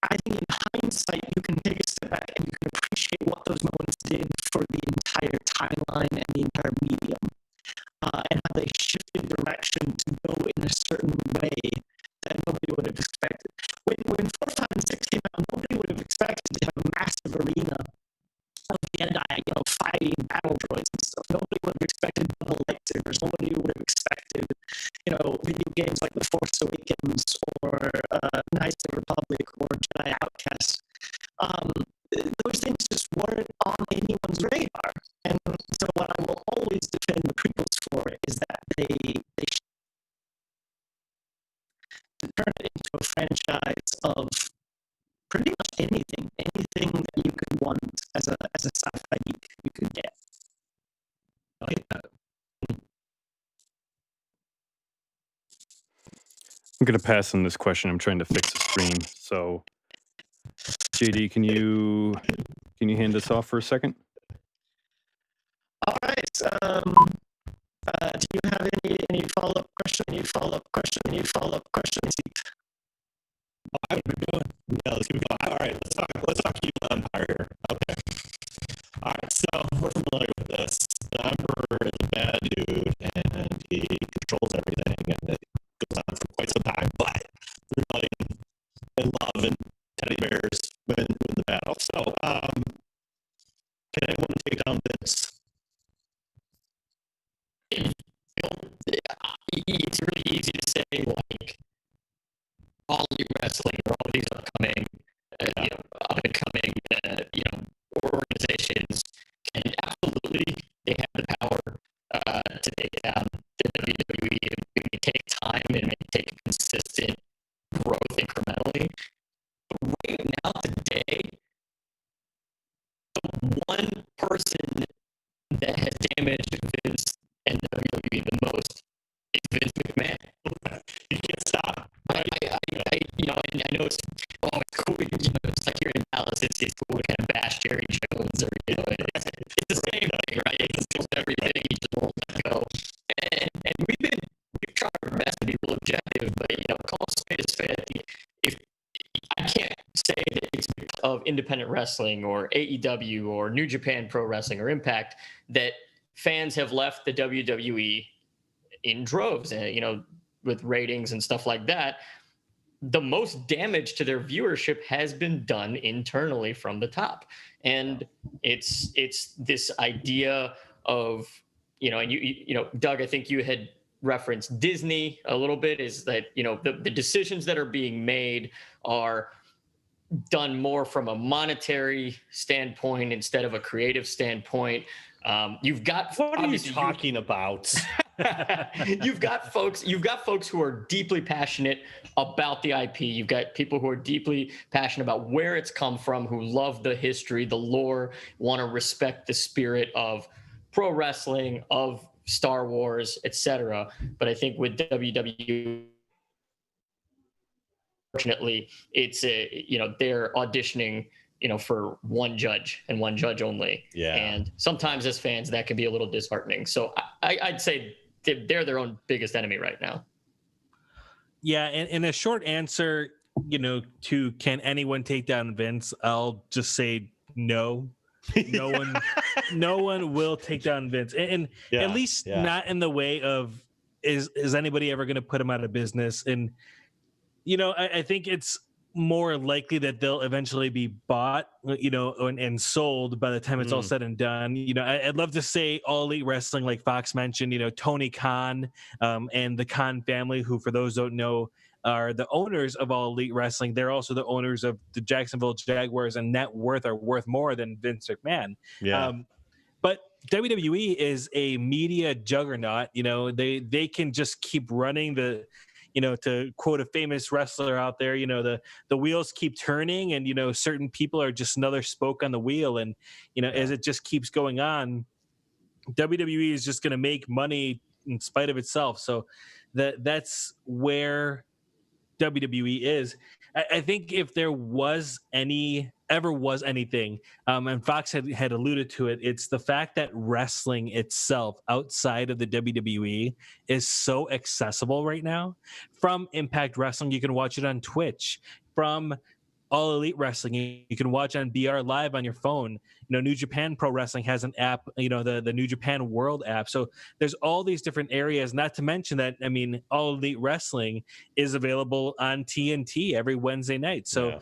I think in hindsight, you can take a step back and you can appreciate what those moments did for the entire timeline and the entire medium, and how they shifted direction to go in a certain way that nobody would have expected. When 4, 5, and 6 came out, nobody would have expected to have a massive arena of Jedi, fighting battle droids and stuff. Nobody would have expected double lightsabers. Nobody would have expected, video games like The Force Awakens or Knights of the Republic or Jedi Outcast. Those things just weren't on anyone's radar. And so what I will always defend the prequels for is that they turn it into a franchise of pretty much anything that you could want as a sci-fi geek you could get. Okay. I'm going to pass on this question. I'm trying to fix the stream. So, JD, can you hand us off for a second? All right. Do you have any follow-up question? Any follow-up question? Any follow-up questions? I would be going. Yeah, let's keep going. All right, let's talk Evil Empire. Okay. All right, so we're familiar with this. The Emperor is a bad dude, and he controls everything, and it goes on for quite some time. But everybody in love and teddy bears win the battle. So, can anyone take down Vince? It's really easy to say, like, all new wrestling or all these upcoming, up and coming, organizations can absolutely, they have the power to take down the WWE. It may take time, it may take consistent growth incrementally. But right now, today, the one person that has damaged Vince and WWE the most is Vince McMahon. You can't stop. And I know it's cool. It's like you're in Dallas. It's cool to kind of bash Jerry Jones, or it's the same thing, right? It's just everything. He just won't let go. And we've tried our best to be real objective, but call a spade. If I can't say that it's of independent wrestling or AEW or New Japan Pro Wrestling or Impact that fans have left the WWE in droves, with ratings and stuff like that. The most damage to their viewership has been done internally from the top. And it's this idea of, and Doug, I think you had referenced Disney a little bit, is that, the decisions that are being made are done more from a monetary standpoint instead of a creative standpoint. You've got, what are you talking about? You've got folks who are deeply passionate about the IP. You've got people who are deeply passionate about where it's come from, who love the history, the lore, want to respect the spirit of pro wrestling, of Star Wars, etc. But I think with WWE, unfortunately, it's they're auditioning for one judge and one judge only. Yeah. And sometimes as fans, that can be a little disheartening. So I'd say they're their own biggest enemy right now. Yeah. And a short answer, to can anyone take down Vince? I'll just say no. No one will take down Vince. And at least not in the way of, is anybody ever going to put him out of business? And, I think it's more likely that they'll eventually be bought, and sold by the time it's all said and done. I'd love to say All Elite Wrestling, like Fox mentioned, Tony Khan, and the Khan family, who, for those who don't know, are the owners of All Elite Wrestling. They're also the owners of the Jacksonville Jaguars, and net worth are worth more than Vince McMahon. Yeah. But WWE is a media juggernaut. They can just keep running to quote a famous wrestler out there, the wheels keep turning, and certain people are just another spoke on the wheel, and as it just keeps going on, WWE is just going to make money in spite of itself. So that's where WWE is. I think if there was ever was anything, and Fox had alluded to it, it's the fact that wrestling itself outside of the WWE is so accessible right now. From Impact Wrestling, you can watch it on Twitch. From All Elite Wrestling, you can watch on BR Live on your phone. New Japan Pro Wrestling has an app, the New Japan World app. So there's all these different areas, not to mention that, All Elite Wrestling is available on TNT every Wednesday night. So,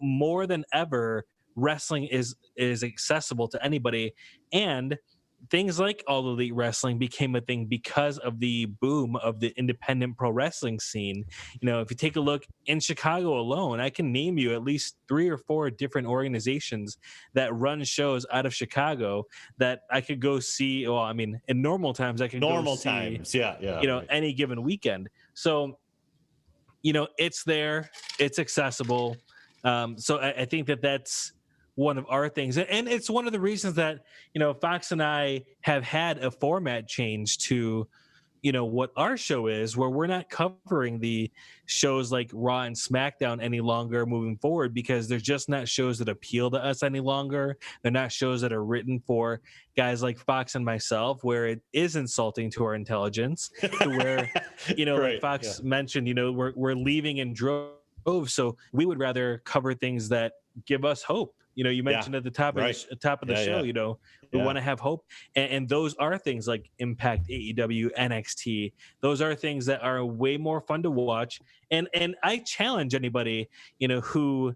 more than ever, wrestling is accessible to anybody. And things like All Elite Wrestling became a thing because of the boom of the independent pro wrestling scene. If you take a look in Chicago alone, I can name you at least 3 or 4 different organizations that run shows out of Chicago that I could go see. Well, in normal times, I could go see, any given weekend. So, it's there, it's accessible. So I think that's one of our things, and it's one of the reasons that Fox and I have had a format change to what our show is, where we're not covering the shows like Raw and SmackDown any longer moving forward, because they're just not shows that appeal to us any longer. They're not shows that are written for guys like Fox and myself, where it is insulting to our intelligence, to where Right, like Fox mentioned, we're leaving in droves. So we would rather cover things that give us hope. You mentioned at the top of the show, we want to have hope. And those are things like Impact, AEW, NXT. Those are things that are way more fun to watch. And I challenge anybody, who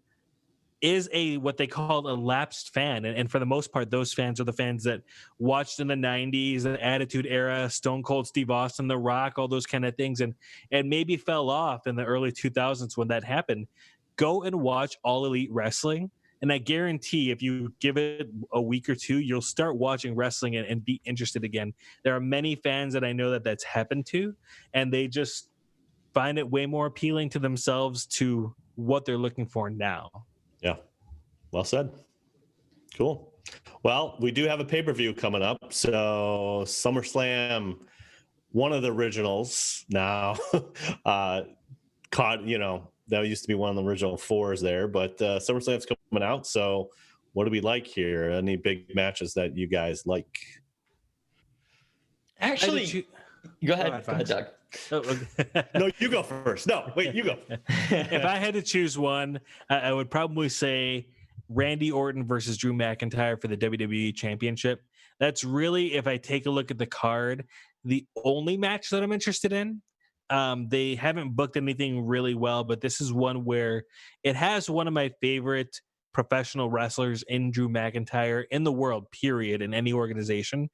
is what they call a lapsed fan. And for the most part, those fans are the fans that watched in the 90s, the Attitude Era, Stone Cold Steve Austin, The Rock, all those kind of things, and maybe fell off in the early 2000s when that happened. Go and watch All Elite Wrestling. And I guarantee if you give it a week or two, you'll start watching wrestling and be interested again. There are many fans that I know that's happened to, and they just find it way more appealing to themselves to what they're looking for now. Yeah. Well said. Cool. Well, we do have a pay-per-view coming up. So SummerSlam, one of the originals now, caught, that used to be one of the original 4s there, but SummerSlam's coming out. So what do we like here? Any big matches that you guys like? Actually, go ahead, Doug. Oh, okay. No, you go first. No, wait, you go. If I had to choose one, I would probably say Randy Orton versus Drew McIntyre for the WWE Championship. That's really, if I take a look at the card, the only match that I'm interested in. They haven't booked anything really well, but this is one where it has one of my favorite professional wrestlers in Drew McIntyre in the world, period, in any organization,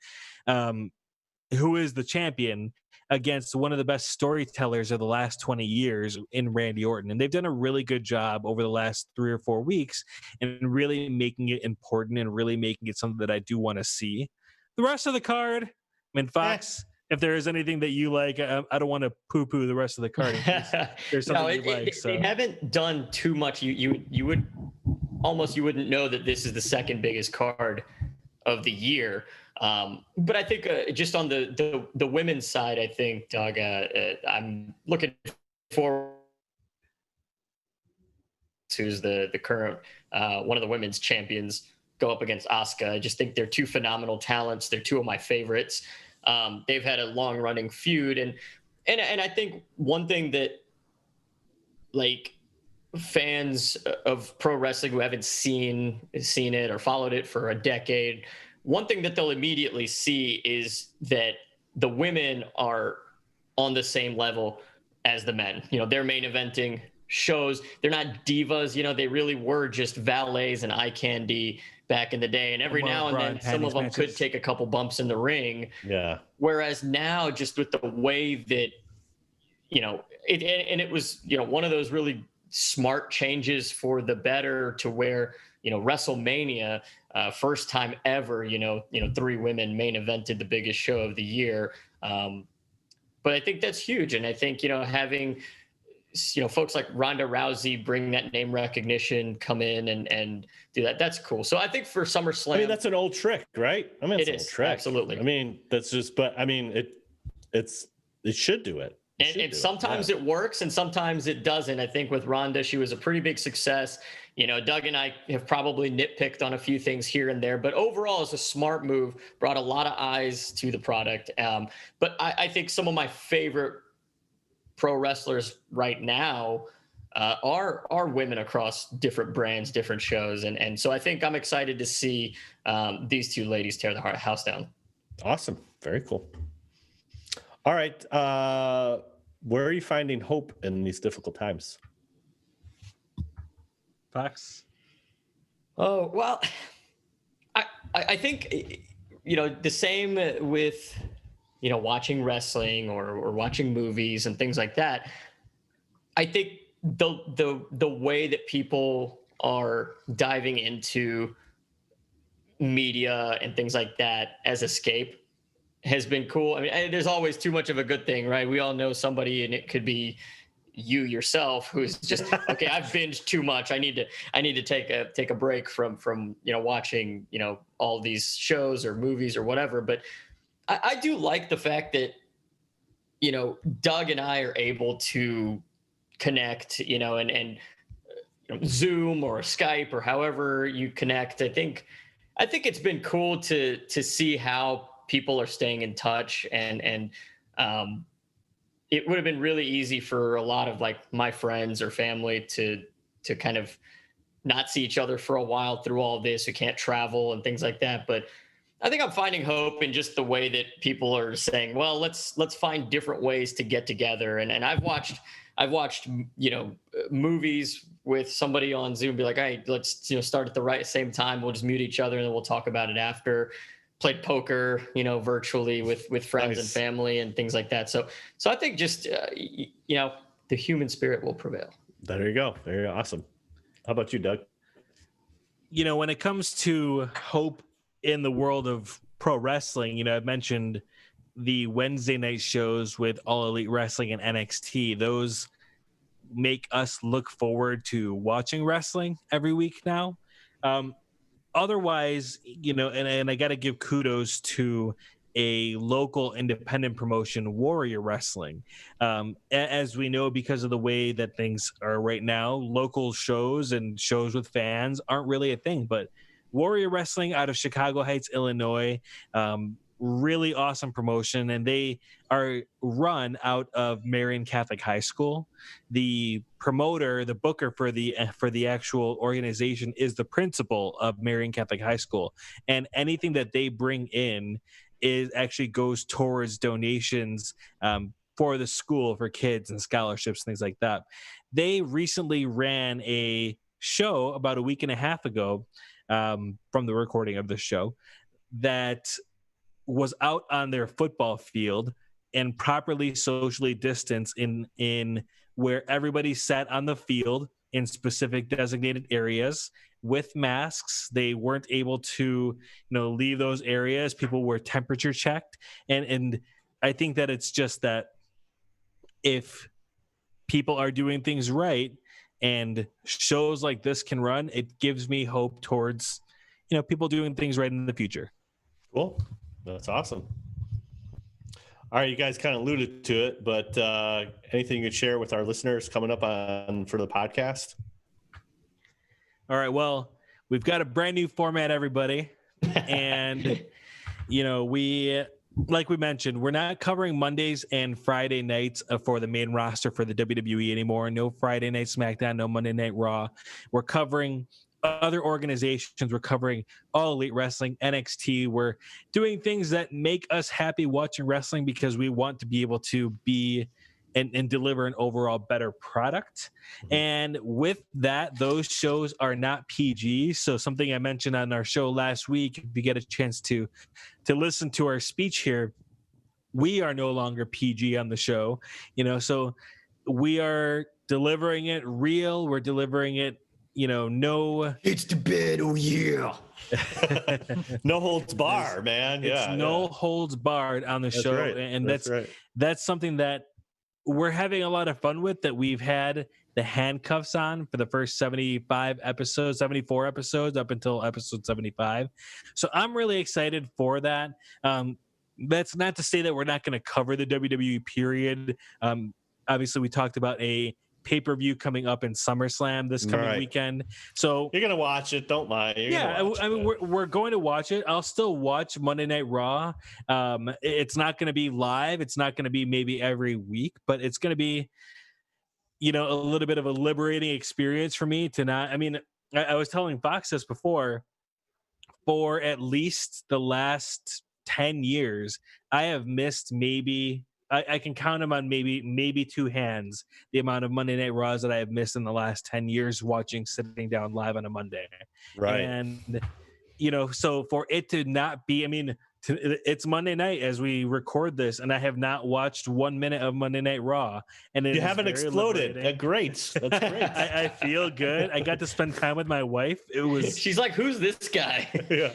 who is the champion against one of the best storytellers of the last 20 years in Randy Orton. And they've done a really good job over the last 3 or 4 weeks and really making it important and really making it something that I do want to see. The rest of the card, Fox, if there is anything that you like, I don't want to poo-poo the rest of the card. There's something you like. They haven't done too much. You wouldn't know that this is the second biggest card of the year. But I think just on the women's side, I think, Doug, I'm looking forward who's the current one of the women's champions go up against Asuka. I just think they're 2 phenomenal talents. They're 2 of my favorites. They've had a long running feud. And I think one thing that like fans of pro wrestling who haven't seen it or followed it for a decade, one thing that they'll immediately see is that the women are on the same level as the men. They're main eventing shows. They're not divas, you know, they really were just valets and eye candy back in the day. And every now and then some of them could take a couple bumps in the ring. Yeah. Whereas now, just with the way that, you know, it was, you know, one of those really smart changes for the better, to where, you know, WrestleMania, first time ever, you know, 3 women main evented the biggest show of the year. But I think that's huge. And I think, you know, having, you know, folks like Ronda Rousey bring that name recognition, come in and do that, that's cool. So I think for SummerSlam, I mean, that's an old trick, right? I mean, it's an old trick. Absolutely. I mean, that's just, but I mean, it should do it. And sometimes it works and sometimes it doesn't. I think with Ronda, she was a pretty big success. You know, Doug and I have probably nitpicked on a few things here and there, but overall it's a smart move, brought a lot of eyes to the product. But I think some of my favorite pro wrestlers right now are women across different brands, different shows. And so I think I'm excited to see these 2 ladies tear the house down. Awesome. Very cool. All right. Where are you finding hope in these difficult times? Fox? Oh, well, I think, you know, the same with, you know, watching wrestling or watching movies and things like that. I think the way that people are diving into media and things like that as escape has been cool. I mean, there's always too much of a good thing, right? We all know somebody, and it could be you yourself, who's just, okay, I've binged too much. I need to take a break from, you know, watching, you know, all these shows or movies or whatever. But I do like the fact that, you know, Doug and I are able to connect, you know, and you know, Zoom or Skype or however you connect. I think it's been cool to see how people are staying in touch, and it would have been really easy for a lot of like my friends or family to kind of not see each other for a while through all this, who can't travel and things like that. But I think I'm finding hope in just the way that people are saying, well, let's find different ways to get together. And I've watched, you know, movies with somebody on Zoom, be like, hey, let's, you know, start at the same time. We'll just mute each other and then we'll talk about it after. Played poker, you know, virtually with friends and family and things like that. So I think just, you know, the human spirit will prevail. There you go. Very awesome. How about you, Doug? You know, when it comes to hope in the world of pro wrestling, you know, I've mentioned the Wednesday night shows with All Elite Wrestling and NXT. Those make us look forward to watching wrestling every week now. Otherwise, you know, and I got to give kudos to a local independent promotion, Warrior Wrestling. As we know, because of the way that things are right now, local shows and shows with fans aren't really a thing. But Warrior Wrestling out of Chicago Heights, Illinois, really awesome promotion, and they are run out of Marian Catholic High School. The promoter, the booker for the actual organization, is the principal of Marian Catholic High School, and anything that they bring in actually goes towards donations for the school, for kids and scholarships, things like that. They recently ran a show about a week and a half ago, from the recording of the show, that was out on their football field and properly socially distanced in where everybody sat on the field in specific designated areas with masks. They weren't able to, you know, leave those areas. People were temperature checked. And I think that it's just that if people are doing things right and shows like this can run, it gives me hope towards, you know, people doing things right in the future. Cool. That's awesome. All right, you guys kind of alluded to it, but anything you could share with our listeners coming up on for the podcast? All right, well, we've got a brand new format, everybody. And, you know, like we mentioned, we're not covering Mondays and Friday nights for the main roster for the WWE anymore. No Friday night SmackDown, no Monday Night Raw. We're covering other organizations. We're covering All Elite Wrestling, NXT. We're doing things that make us happy watching wrestling because we want to be able to be, and deliver an overall better product. And with that, those shows are not PG. So something I mentioned on our show last week, if you get a chance to listen to our speech here, we are no longer PG on the show, so we are delivering it real. We're delivering it, no. It's the bed, oh yeah. No holds bar, man. It's no holds barred on the show. Right. And that's right. That's something that we're having a lot of fun with, that we've had the handcuffs on for the first 74 episodes up until episode 75. So I'm really excited for that. That's not to say that we're not going to cover the WWE period. Obviously, we talked about a pay-per-view coming up in SummerSlam this coming weekend. So you're going to watch it. Don't lie. We're going to watch it. I'll still watch Monday Night Raw. It's not going to be live. It's not going to be maybe every week, but it's going to be, a little bit of a liberating experience for me to not. I mean, I was telling Fox this before. For at least the last 10 years, I have missed maybe. I can count them on maybe two hands the amount of Monday Night Raws that I have missed in the last 10 years sitting down live on a Monday. Right. And, so for it to not be, it's Monday night as we record this, and I have not watched 1 minute of Monday Night Raw. And you haven't exploded. Great. That's great. I feel good. I got to spend time with my wife. She's like, who's this guy? Yeah.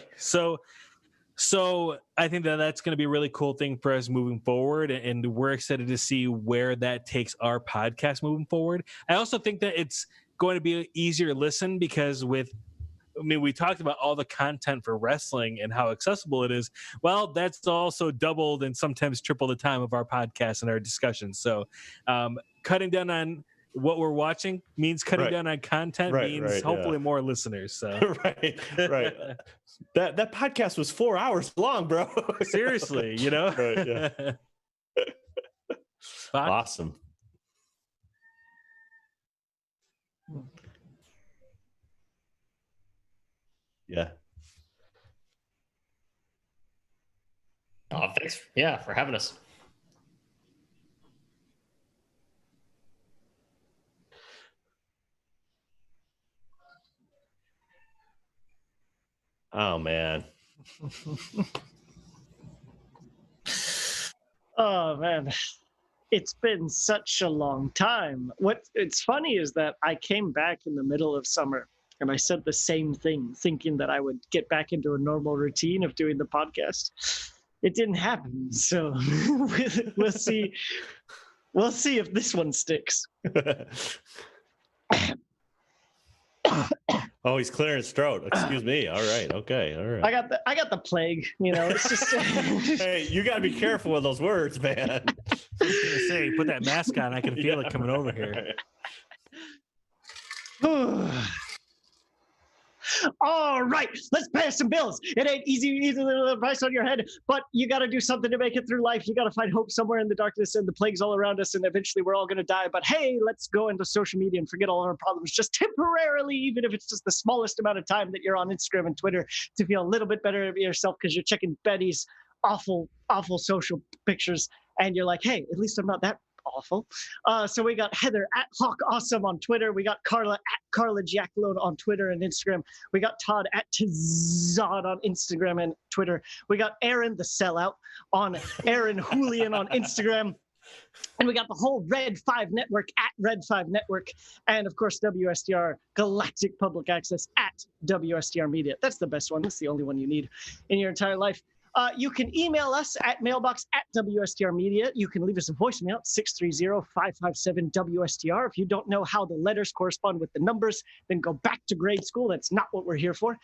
So I think that's going to be a really cool thing for us moving forward, and we're excited to see where that takes our podcast moving forward. I also think that it's going to be an easier listen because we talked about all the content for wrestling and how accessible it is. Well, that's also doubled and sometimes triple the time of our podcast and our discussions. So cutting down on what we're watching means cutting down on content means hopefully more listeners. So right. That podcast was 4 hours long, bro. Seriously, Right, yeah. Awesome. Yeah. Oh, thanks. For having us. Oh man. Oh man, it's been such a long time. It's funny is that I came back in the middle of summer and I said the same thing, thinking that I would get back into a normal routine of doing the podcast. It didn't happen, so we'll see. We'll see if this one sticks. Oh, he's clearing his throat. Excuse me. All right. Okay. All right. I got the plague. It's just. Hey, you got to be careful with those words, man. I was gonna say, put that mask on. I can feel it coming over here. All right, let's pay some bills. It ain't easy to live a price on your head, but you got to do something to make it through life. You got to find hope somewhere in the darkness, and the plague's all around us, and eventually we're all going to die. But hey, let's go into social media and forget all our problems just temporarily, even if it's just the smallest amount of time that you're on Instagram and Twitter, to feel a little bit better of yourself because you're checking Betty's awful social pictures, and you're like, hey, at least I'm not that awful. So we got Heather at Hawk Awesome on Twitter. We got Carla at Carla Jackalone on Twitter and Instagram. We got Todd at Tazod on Instagram and Twitter. We got Aaron the Sellout on Aaron Julian on Instagram. And we got the whole Red 5 Network at Red 5 Network. And of course, WSTR Galactic Public Access at WSTR Media. That's the best one. That's the only one you need in your entire life. You can email us at mailbox@WSTR Media. You can leave us a voicemail at 630-557-WSTR. If you don't know how the letters correspond with the numbers, then go back to grade school. That's not what we're here for.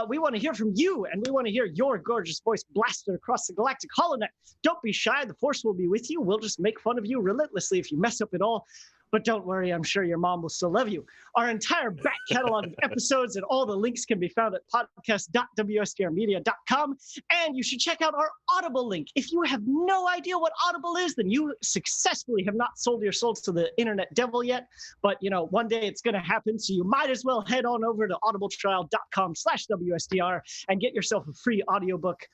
We want to hear from you, and we want to hear your gorgeous voice blasted across the galactic holonet. Don't be shy. The Force will be with you. We'll just make fun of you relentlessly if you mess up at all. But don't worry, I'm sure your mom will still love you. Our entire back catalog of episodes and all the links can be found at podcast.wstrmedia.com. And you should check out our Audible link. If you have no idea what Audible is, then you successfully have not sold your souls to the internet devil yet. But, one day it's going to happen. So you might as well head on over to audibletrial.com/WSTR and get yourself a free audiobook.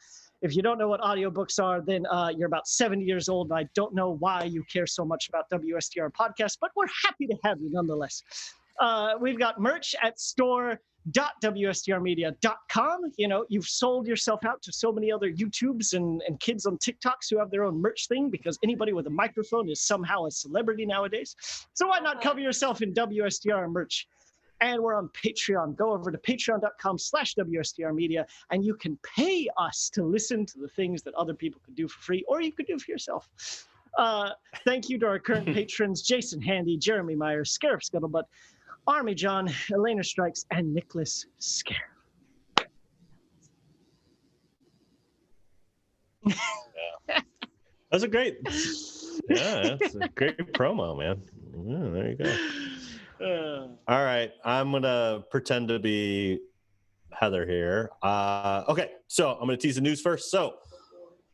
If you don't know what audiobooks are, then you're about 70 years old. And I don't know why you care so much about WSTR podcasts, but we're happy to have you nonetheless. We've got merch at store.wstrmedia.com. You know, you've sold yourself out to so many other YouTubes and kids on TikToks who have their own merch thing because anybody with a microphone is somehow a celebrity nowadays. So why not cover yourself in WSTR merch? And we're on Patreon. Go over to patreon.com/WSTRmedia, and you can pay us to listen to the things that other people could do for free, or you could do for yourself. Thank you to our current patrons, Jason Handy, Jeremy Myers, Scarab Scuttlebutt, Army John, Elena Strikes, and Nicholas Scarab. That's a great, that's a great promo, man. Yeah, there you go. All right, I'm gonna pretend to be Heather here. Okay, so I'm gonna tease the news first. So,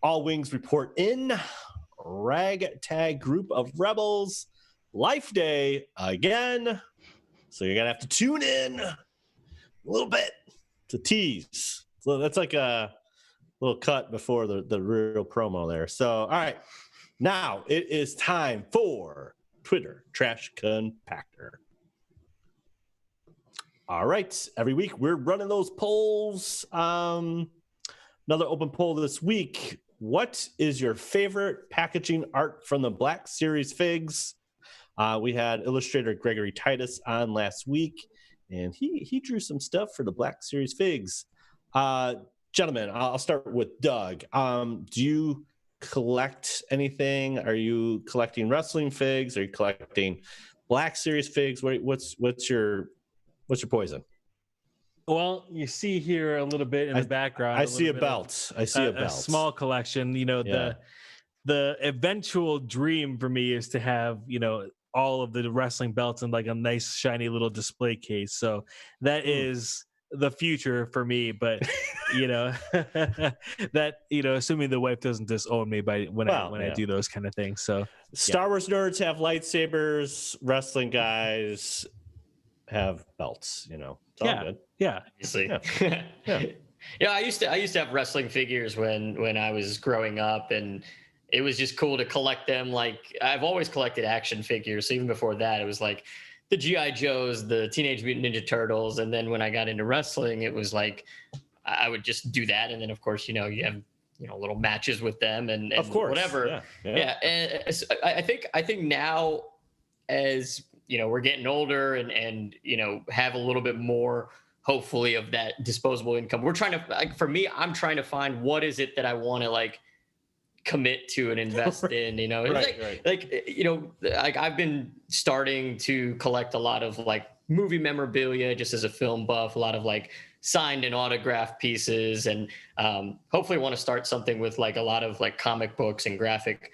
All Wings report in. Ragtag group of rebels. Life Day again. So you're gonna have to tune in a little bit to tease. So that's like a little cut before the real promo there. So all right, now it is time for Twitter Trash Compactor. All right, every week we're running those polls. Another open poll this week. What is your favorite packaging art from the Black Series figs? We had illustrator Gregory Titus on last week, and he drew some stuff for the Black Series figs. Gentlemen, I'll start with Doug. Do you collect anything? Are you collecting wrestling figs? Are you collecting Black Series figs? What's your poison? Well, you see here a little bit in the background. I see a belt. I see a belt. A small collection. You know, the eventual dream for me is to have, you know, all of the wrestling belts in like a nice shiny little display case. So that is the future for me. But you know, that, you know, assuming the wife doesn't disown me when I do those kind of things. So Star Wars nerds have lightsabers. Wrestling guys have belts. You know, it's all good. Yeah, obviously. Yeah. Yeah, I used to have wrestling figures when I was growing up, and it was just cool to collect them. Like, I've always collected action figures. So even before that, it was like the G.I. Joes, the Teenage Mutant Ninja Turtles. And then when I got into wrestling, it was like I would just do that. And then, of course, you know, you have, you know, little matches with them and of course, whatever. Yeah. And I think now, as you know, we're getting older and you know, have a little bit more, hopefully, of that disposable income. We're trying to, like, for me, I'm trying to find what is it that I want to like commit to and invest in, you know. Like, you know, like I've been starting to collect a lot of like movie memorabilia just as a film buff, a lot of like signed and autographed pieces, and hopefully want to start something with like a lot of like comic books and graphic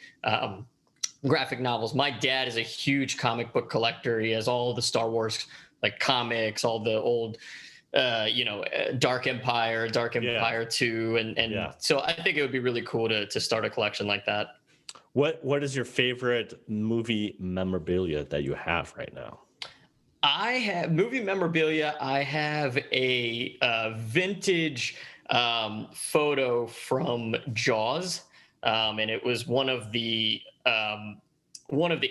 novels. My dad is a huge comic book collector. He has all the Star Wars like comics, all the old you know, Dark Empire 2, and so I think it would be really cool to start a collection like that. What is your favorite movie memorabilia that you have right now? I have movie memorabilia. I have a vintage photo from Jaws, and it was one of the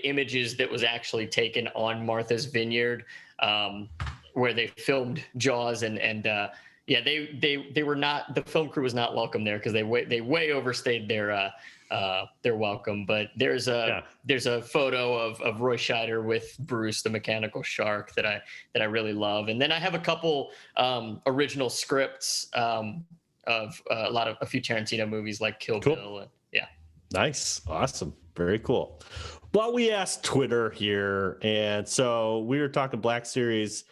images that was actually taken on Martha's Vineyard, where they filmed Jaws, and they were not, the film crew was not welcome there because they way overstayed their welcome. But there's a photo of Roy Scheider with Bruce the Mechanical Shark that I really love, and then I have a couple original scripts of a few Tarantino movies like Kill Bill. And, nice, awesome, very cool. Well, we asked Twitter here, and so we were talking Black Series.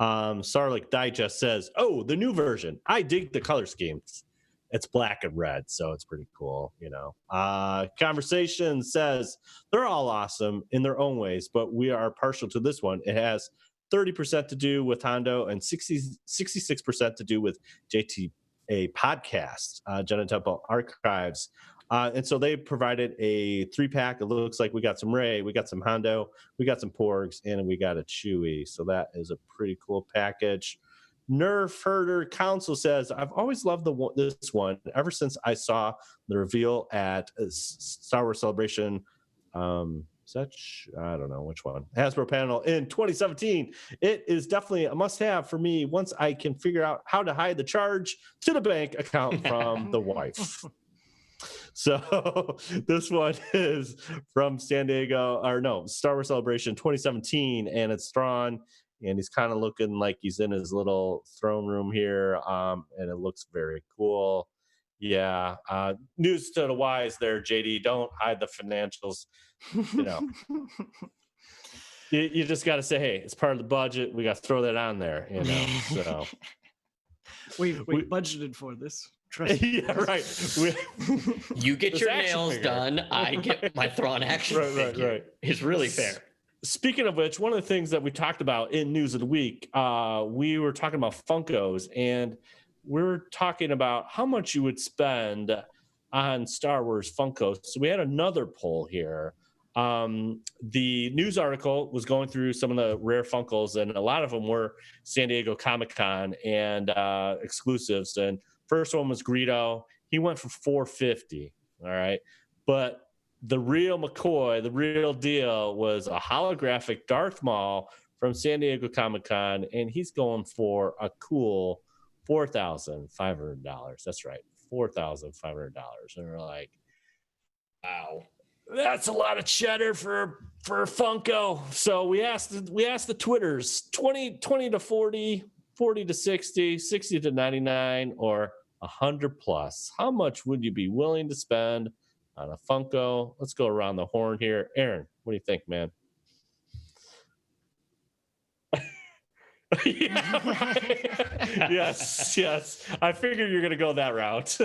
Sarlik Digest says, "Oh, the new version. I dig the color schemes. It's black and red, so it's pretty cool, you know." Conversation says, "They're all awesome in their own ways, but we are partial to this one. It has 30% to do with Hondo and 66% to do with JTA Podcast, Jenna Temple Archives." And so they provided a 3-pack. It looks like we got some Ray, we got some Hondo, we got some Porgs, and we got a Chewy. So that is a pretty cool package. Nerf Herder Council says, I've always loved this one ever since I saw the reveal at Star Wars Celebration. I don't know which one. Hasbro panel in 2017. It is definitely a must-have for me once I can figure out how to hide the charge to the bank account from the wife. So this one is from Star Wars Celebration 2017, and it's Thrawn, and he's kind of looking like he's in his little throne room here, and it looks very cool. Yeah, news to the wise there, JD. Don't hide the financials. You know, you just got to say, hey, it's part of the budget. We got to throw that on there. You know, so we budgeted for this. Trust me. Yeah, right. You get your nails done. I get my Thrawn action figure. Right. It's really fair. Speaking of which, one of the things that we talked about in News of the Week, we were talking about Funkos, and we're talking about how much you would spend on Star Wars Funkos. So we had another poll here. The news article was going through some of the rare Funkos, and a lot of them were San Diego Comic-Con and exclusives. And first one was Greedo. He went for $450. All right. But the real McCoy, the real deal, was a holographic Darth Maul from San Diego Comic-Con, and he's going for a cool $4,500. That's right, $4,500. And we're like, wow, that's a lot of cheddar for Funko. So we asked the Twitters, 20 to 40, 40 to 60, 60 to 99, or 100 plus. How much would you be willing to spend on a Funko? Let's go around the horn here. Aaron, what do you think, man? Yeah, right. Yes. I figured you're gonna go that route.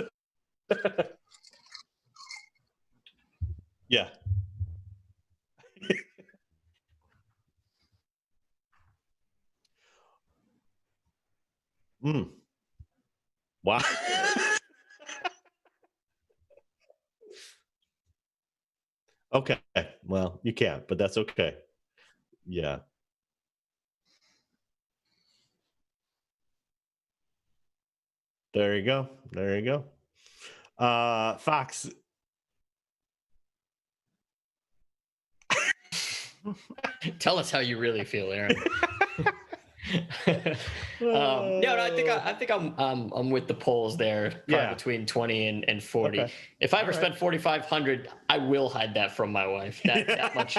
Yeah. Wow. Okay. Well, you can't, but that's okay. Yeah. There you go. Fox. Tell us how you really feel, Aaron. I think I'm with the polls there. Yeah. Between 20 and 40. Okay. If I ever spend $4,500, I will hide that from my wife. That much.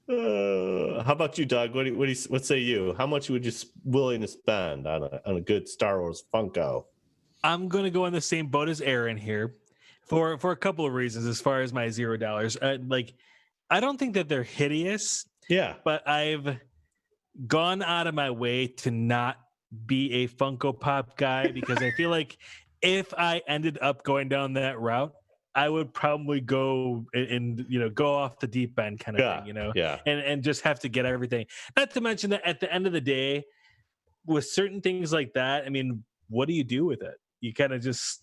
How about you, Doug? What say you? How much would you willing to spend on a good Star Wars Funko? I'm going to go in the same boat as Aaron here for a couple of reasons. As far as my $0, I don't think that they're hideous. Yeah, but I've gone out of my way to not be a Funko Pop guy because I feel like if I ended up going down that route, I would probably go and go off the deep end kind of thing, and just have to get everything. Not to mention that at the end of the day, with certain things like that, I mean, what do you do with it? You kind of just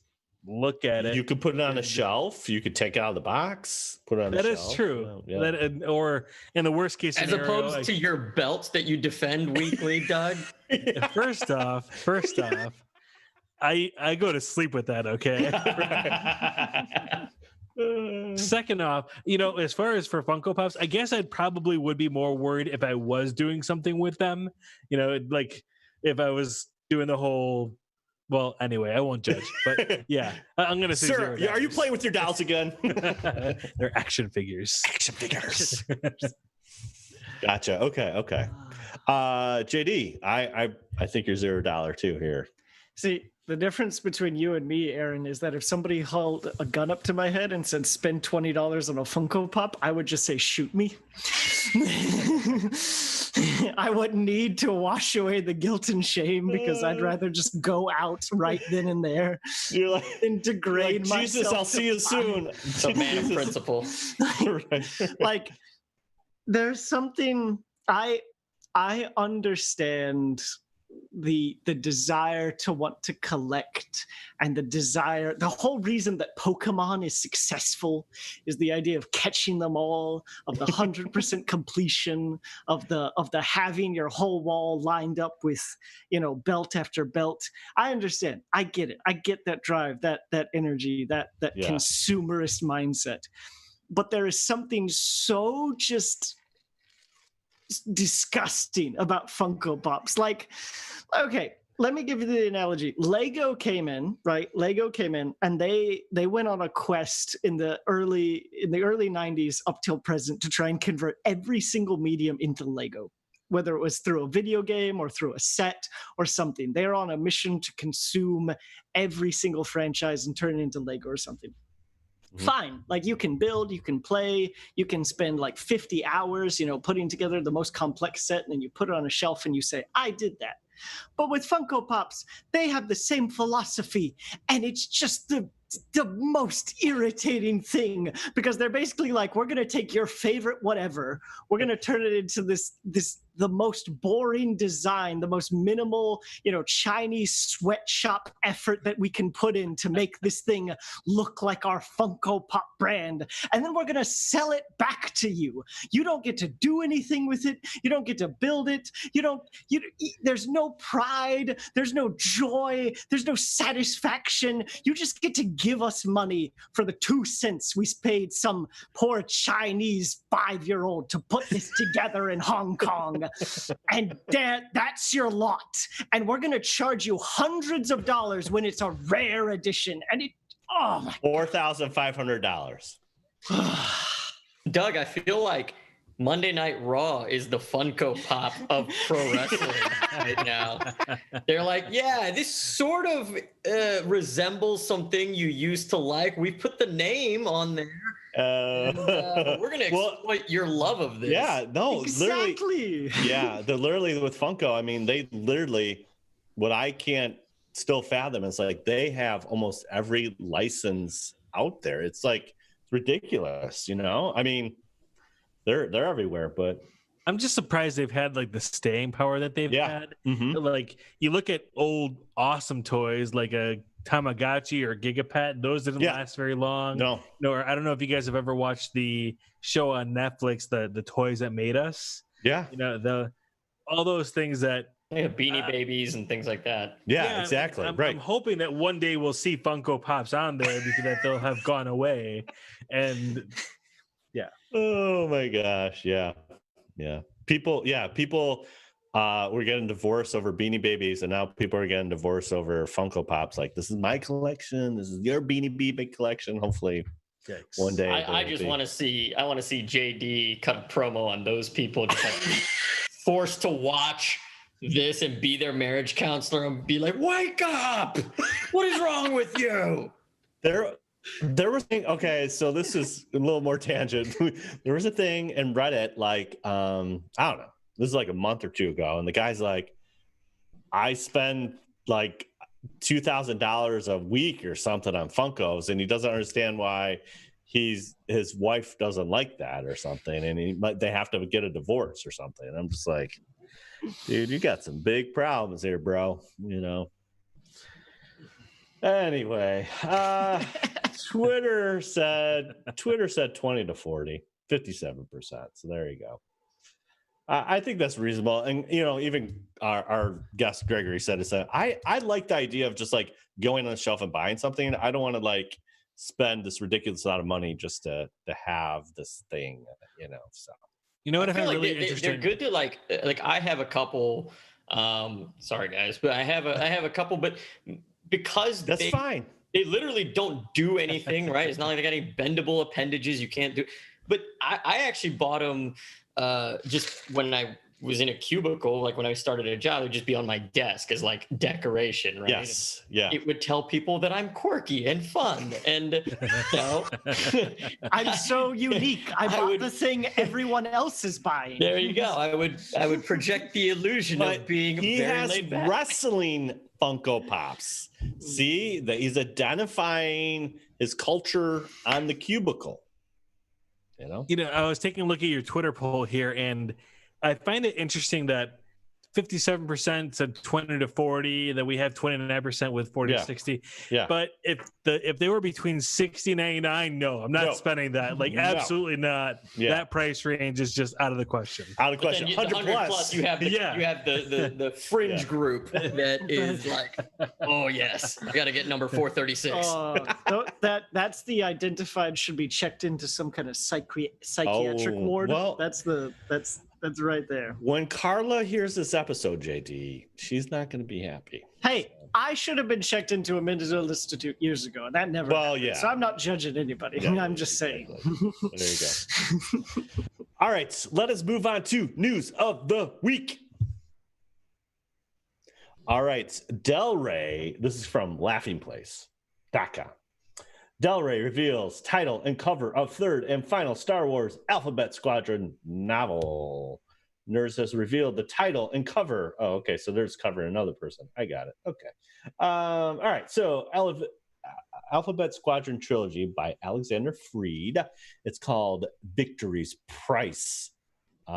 look at it. You could put it on a shelf. You could take it out of the box, put it on the shelf. That is true. Yeah. Or in the worst case scenario, as opposed to your belt that you defend weekly, Doug. First off, I go to sleep with that. Okay. Second off, as far as for Funko Pops, I guess I probably would be more worried if I was doing something with them. Like if I was doing the whole. Well, anyway, I won't judge, but yeah, I'm going to say Sir, $0. Are you playing with your dolls again? They're action figures. Gotcha. Okay. JD, I think you're $0 too here. See, the difference between you and me, Aaron, is that if somebody held a gun up to my head and said, spend $20 on a Funko Pop, I would just say, shoot me. I wouldn't need to wash away the guilt and shame because I'd rather just go out right then and there. You're like, and degrade myself. Jesus, I'll see you soon. It's a man of principle. Like, there's something I understand the desire to want to collect, and the whole reason that Pokemon is successful is the idea of catching them all, of the 100% completion, of the having your whole wall lined up with, belt after belt. I understand. I get it. I get that drive, that energy, that consumerist mindset. But there is something so just disgusting about Funko Pops. Like, okay, let me give you the analogy. Lego came in, and they went on a quest in the early 90s up till present to try and convert every single medium into Lego, whether it was through a video game or through a set or something. They're on a mission to consume every single franchise and turn it into Lego or something. Fine. Like, you can build, you can play, you can spend like 50 hours, putting together the most complex set, and then you put it on a shelf and you say, I did that. But with Funko Pops, they have the same philosophy, and it's just the most irritating thing, because they're basically like, we're going to take your favorite whatever, we're going to turn it into the most boring design, the most minimal, Chinese sweatshop effort that we can put in to make this thing look like our Funko Pop brand. And then we're going to sell it back to you. You don't get to do anything with it. You don't get to build it. There's no pride. There's no joy. There's no satisfaction. You just get to give us money for the 2 cents we paid some poor Chinese 5-year-old to put this together in Hong Kong. And that's your lot. And we're going to charge you hundreds of dollars when it's a rare edition. And $4,500. Doug, I feel like Monday Night Raw is the Funko Pop of pro wrestling right now. They're like, yeah, this sort of resembles something you used to like. We put the name on there. We're going to exploit your love of this. Yeah, no, exactly. Literally, yeah, they're literally with Funko. I mean, they literally, what I can't still fathom is like they have almost every license out there. It's like ridiculous, I mean, they're everywhere, but I'm just surprised they've had like the staying power that they've had. Mm-hmm. Like, you look at old awesome toys like a Tamagotchi or Gigapet; those didn't last very long. No, or I don't know if you guys have ever watched the show on Netflix, the Toys That Made Us. Yeah, all those things that Beanie Babies and things like that. Yeah, exactly. I'm hoping that one day we'll see Funko Pops on there, because that they'll have gone away. And oh my gosh, yeah. People were getting divorced over Beanie Babies, and now people are getting divorced over Funko Pops. Like, this is my collection, this is your Beanie Baby collection. Hopefully, one day. I just want to see. I want to see JD cut a promo on those people just like forced to watch this and be their marriage counselor and be like, "Wake up! What is wrong with you?" There was okay, so this is a little more tangent. There was a thing in Reddit, like I don't know, this is like a month or two ago, and the guy's like, I spend like $2,000 a week or something on Funkos, and he doesn't understand why his wife doesn't like that or something, and they have to get a divorce or something. And I'm just like, dude, you got some big problems here, bro. Anyway, Twitter said 20 to 40, 57%. So there you go. I think that's reasonable. And, even our guest Gregory said, I like the idea of just like going on the shelf and buying something. I don't want to like spend this ridiculous amount of money just to have this thing, so. You know what I find like really interesting? They're good to like I have a couple, sorry guys, but I have a couple, but because that's fine. They literally don't do anything, right? It's not like they got any bendable appendages you can't do. But I actually bought them just when I was in a cubicle, like when I started a job, it would just be on my desk as like decoration, right? Yes, yeah. It would tell people that I'm quirky and fun, and I'm so unique. I bought the thing everyone else is buying. There you go. I would project the illusion of being very laid back. Wrestling Funko Pops. See that he's identifying his culture on the cubicle. I was taking a look at your Twitter poll here, and I find it interesting that 57% said 20 to 40. Then we have 29% with 40 to 60. Yeah. But if they were between 60 and 99, no, I'm not spending that. Like, absolutely not. Yeah. That price range is just out of the question. Out of the question. 100 plus. You have the fringe group that is like, oh yes, I got to get number 436. That's the identified should be checked into some kind of psychiatric ward. Well, that's right there. When Carla hears this episode, JD, she's not going to be happy. Hey, I should have been checked into a mental institute years ago, and that never happened. Yeah. So I'm not judging anybody. Yeah, I'm just saying. There you go. All right, let us move on to news of the week. All right, Del Rey, this is from laughingplace.com. Del Rey reveals title and cover of third and final Star Wars Alphabet Squadron novel. Nerds has revealed the title and cover. Oh, okay, so there's covering another person. I got it. Okay. All right, so Alphabet Squadron Trilogy by Alexander Freed. It's called Victory's Price. It's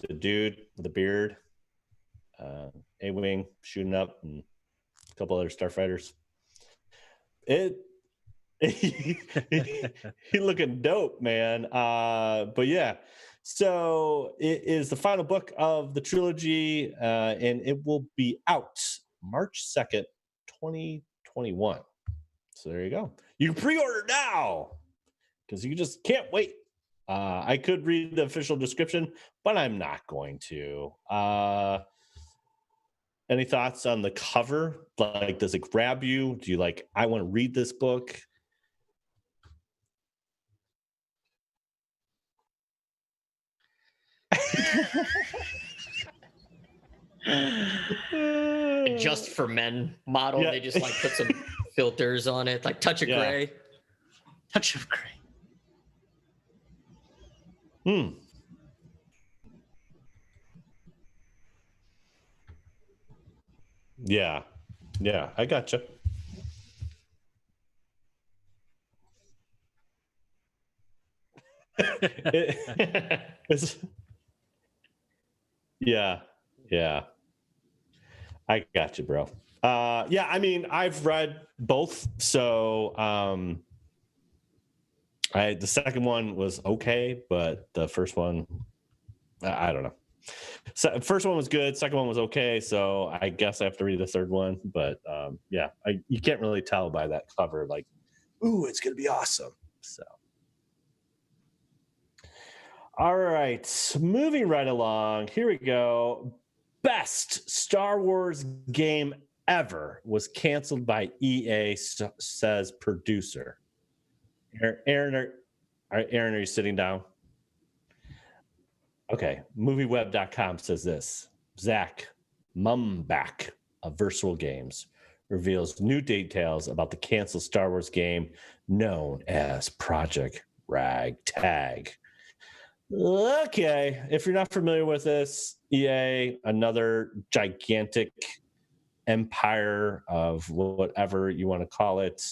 a dude with a beard, A-Wing shooting up, and a couple other starfighters. He looking dope, man. But yeah, so it is the final book of the trilogy, and it will be out March 2nd, 2021. So there you go. You can pre-order now because you just can't wait. I could read the official description, but I'm not going to. Any thoughts on the cover? Like, does it grab you? Do you like, I want to read this book? Just for men model. Yeah. They just like put some filters on it, like touch of gray. Touch of gray. Yeah, I gotcha. Yeah, I got you, bro. Yeah, I mean, I've read both, so the second one was okay, but the first one, I don't know. So first one was good, second one was okay, so I guess I have to read the third one. But yeah, you can't really tell by that cover, like, ooh, it's gonna be awesome. So, all right, moving right along. Here we go. Best Star Wars game ever was canceled by EA, says producer. Aaron, are you sitting down? Okay, movieweb.com says this. Zach Mumbach of Versatile Games reveals new details about the canceled Star Wars game known as Project Ragtag. Okay, if you're not familiar with this, EA, another gigantic empire of whatever you want to call it,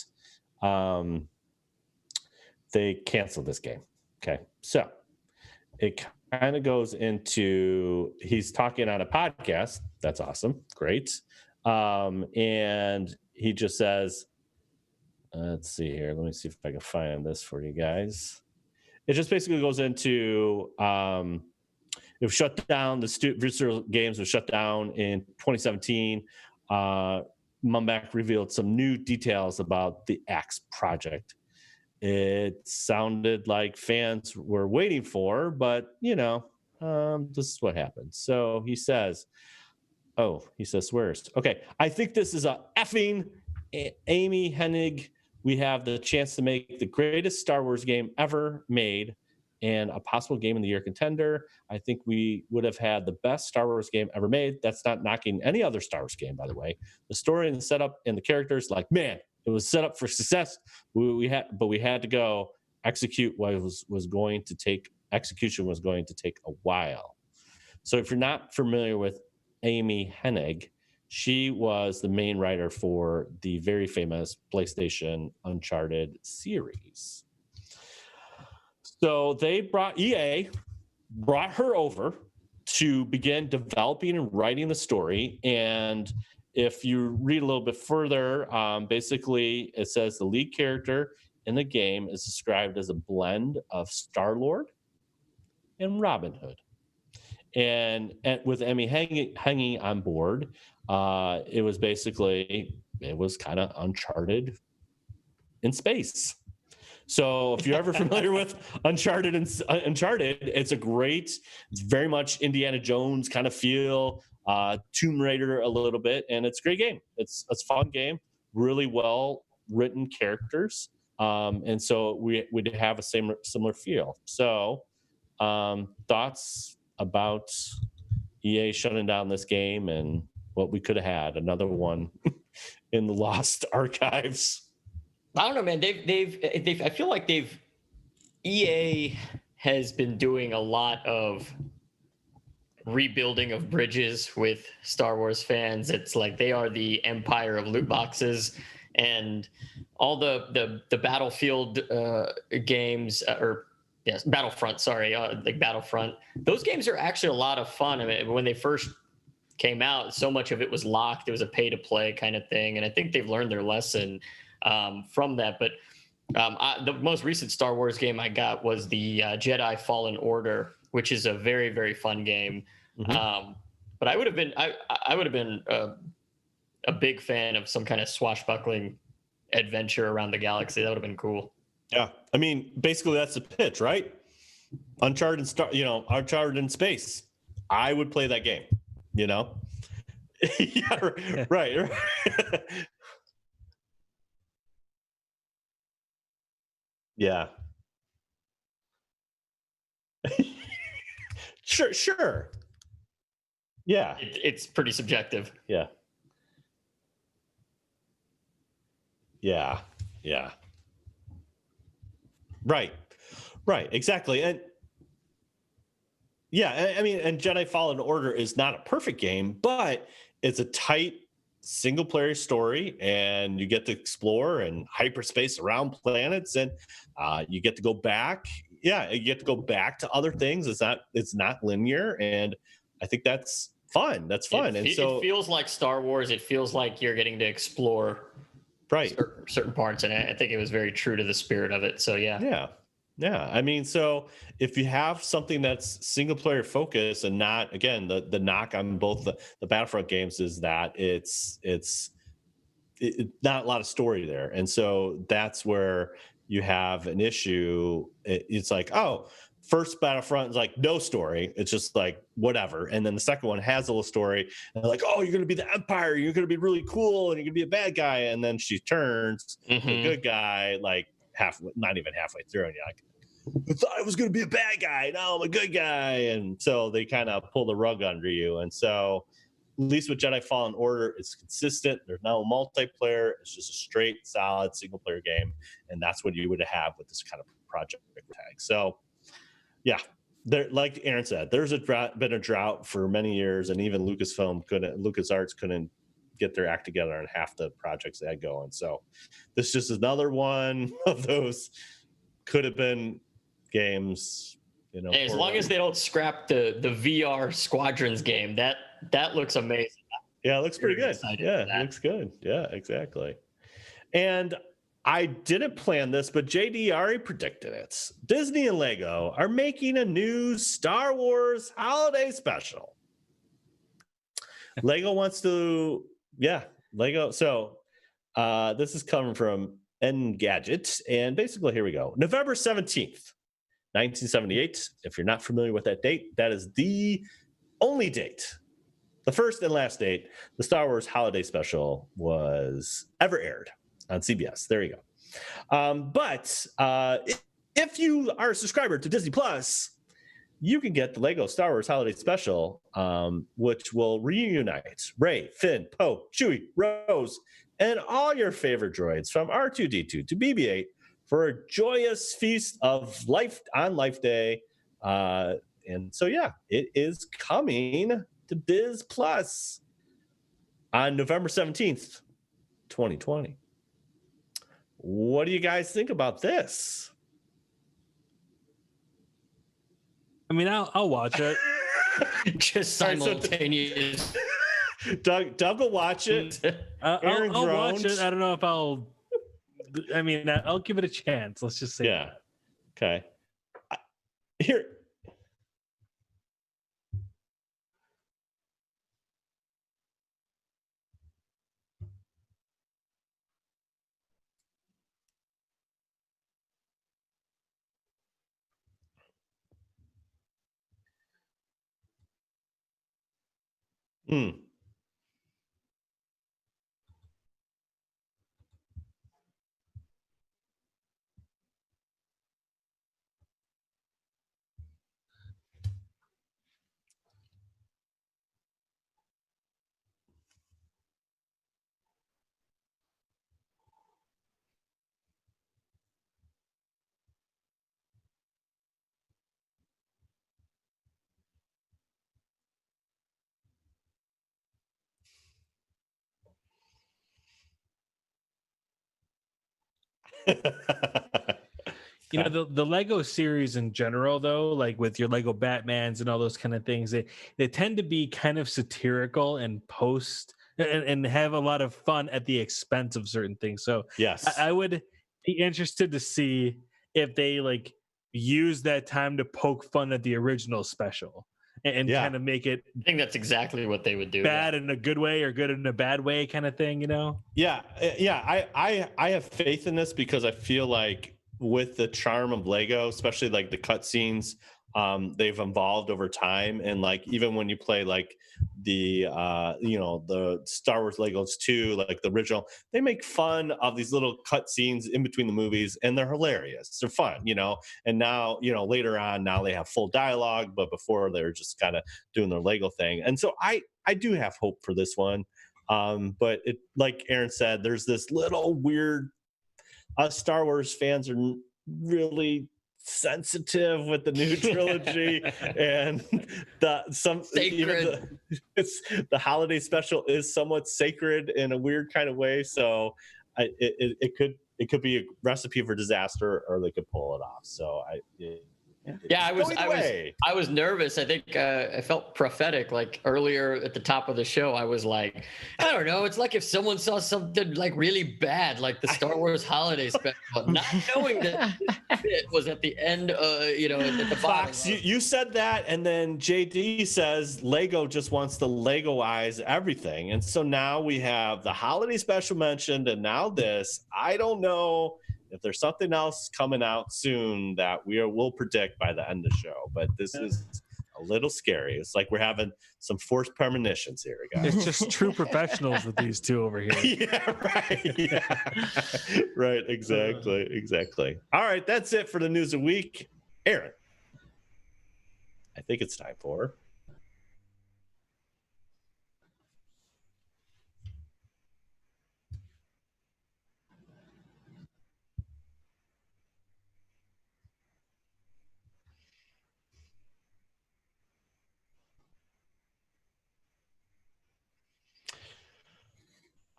they canceled this game. Okay, so it kind of goes into, he's talking on a podcast. That's awesome. Great. And he just says, let's see here. Let me see if I can find this for you guys. It just basically goes into, it was shut down. The Versatile Games was shut down in 2017. Mumbach revealed some new details about the Axe project. It sounded like fans were waiting for, but, this is what happened. So he says, swears. Okay, I think this is a effing Amy Hennig. We have the chance to make the greatest Star Wars game ever made and a possible Game of the Year contender. I think we would have had the best Star Wars game ever made. That's not knocking any other Star Wars game, by the way. The story and the setup and the characters, like, man, it was set up for success. We had to go execute what was going to take. Execution was going to take a while. So if you're not familiar with Amy Hennig, she was the main writer for the very famous PlayStation Uncharted series. So EA brought her over to begin developing and writing the story. And if you read a little bit further, basically it says the lead character in the game is described as a blend of Star-Lord and Robin Hood. And with Emmy hanging on board, it was kind of Uncharted in space. So if you're ever familiar with Uncharted, it's very much Indiana Jones kind of feel, Tomb Raider a little bit, and it's a great game. It's a fun game, really well written characters, and so we'd have a similar feel. So thoughts about EA shutting down this game and what we could have had, another one in the lost archives. I don't know, man. I feel like EA has been doing a lot of rebuilding of bridges with Star Wars fans. It's like they are the empire of loot boxes, and all the Battlefield games, Battlefront. Sorry, like Battlefront. Those games are actually a lot of fun. I mean, when they first came out, so much of it was locked. It was a pay-to-play kind of thing, and I think they've learned their lesson from that. But the most recent Star Wars game I got was the Jedi Fallen Order, which is a very, very fun game. Mm-hmm. But I would have been a big fan of some kind of swashbuckling adventure around the galaxy. That would have been cool. Yeah, I mean, basically that's the pitch, right? Uncharted in space. I would play that game. Yeah, right. Yeah. Sure. Yeah. It's pretty subjective. Yeah. Right. Exactly. And yeah, I mean, and Jedi Fallen Order is not a perfect game, but it's a tight single player story, and you get to explore and hyperspace around planets, and you get to go back. Yeah, you get to go back to other things. It's not linear, and I think that's fun. That's fun. It feels like Star Wars. It feels like you're getting to explore certain parts, and I think it was very true to the spirit of it. So yeah. I mean, so if you have something that's single player focused and not, again, the knock on both the Battlefront games is that it's not a lot of story there, and so that's where you have an issue. It's like, oh, first Battlefront is like no story. It's just like whatever. And then the second one has a little story. And they're like, oh, you're going to be the Empire. You're going to be really cool. And you're going to be a bad guy. And then she turns a good guy, like not even halfway through. And you're like, I thought I was going to be a bad guy. Now I'm a good guy. And so they kind of pull the rug under you. And so at least with Jedi Fallen Order, it's consistent. There's no multiplayer. It's just a straight, solid single player game. And that's what you would have with this kind of project tag. So yeah, like Aaron said, there's been a drought for many years, and even LucasArts couldn't get their act together on half the projects they had going. So this just is another one of those could have been games. Hey, as long as they don't scrap the VR Squadrons game, that looks amazing. Yeah, it looks pretty good. Yeah, it looks good. Yeah, exactly. And I didn't plan this, but JD already predicted it. Disney and Lego are making a new Star Wars holiday special. Lego wants to, Lego. So this is coming from Engadget. And basically, here we go. November 17th, 1978. If you're not familiar with that date, that is the only date, the first and last date, the Star Wars holiday special was ever aired on CBS. There you go. But if you are a subscriber to Disney Plus, you can get the Lego Star Wars Holiday Special, which will reunite Rey, Finn, Poe, Chewie, Rose, and all your favorite droids from R2-D2 to BB-8 for a joyous feast of life on Life Day. And so, yeah, it is coming to Biz Plus on November 17th, 2020. What do you guys think about this? I mean, I'll watch it. Just All right, so- simultaneous. Doug will watch it. Aaron I'll watch groans. it. I don't know if I'll. I mean, I'll give it a chance. Let's just say. Yeah. Okay. Here. Hmm. You know, the Lego series in general, though, like with your Lego Batmans and all those kind of things, they tend to be kind of satirical and and have a lot of fun at the expense of certain things. So Yes. I would be interested to see if they like use that time to poke fun at the original special and Yeah. kind of make it I think that's exactly what they would do. bad in a good way or good in a bad way kind of thing, you know? Yeah, I have faith in this because I feel like with the charm of Lego, especially like the cutscenes, they've evolved over time, and like even when you play like the the Star Wars Legos 2, like the original, they make fun of these little cutscenes in between the movies, and they're hilarious. They're fun, And now later on, now they have full dialogue, but before they were just kind of doing their Lego thing, and so I do have hope for this one. But it, like Aaron said, there's this little weird. Us Star Wars fans are really sensitive with the new trilogy, and Sacred. The holiday special is somewhat sacred in a weird kind of way. So it could be a recipe for disaster, or they could pull it off. So I was nervous. I think I felt prophetic. Like earlier at the top of the show, I was like, I don't know. It's like if someone saw something like really bad, like the Star Wars holiday special, not knowing that it was at the end. At the Fox, bottom. you said that, and then JD says Lego just wants to Legoize everything, and so now we have the holiday special mentioned, and now this. I don't know if there's something else coming out soon that we'll predict by the end of the show, but this is a little scary. It's like we're having some forced premonitions here, guys. It's just true professionals with these two over here. Yeah, right. Yeah. Right, exactly. All right, that's it for the news of the week. Aaron, I think it's time for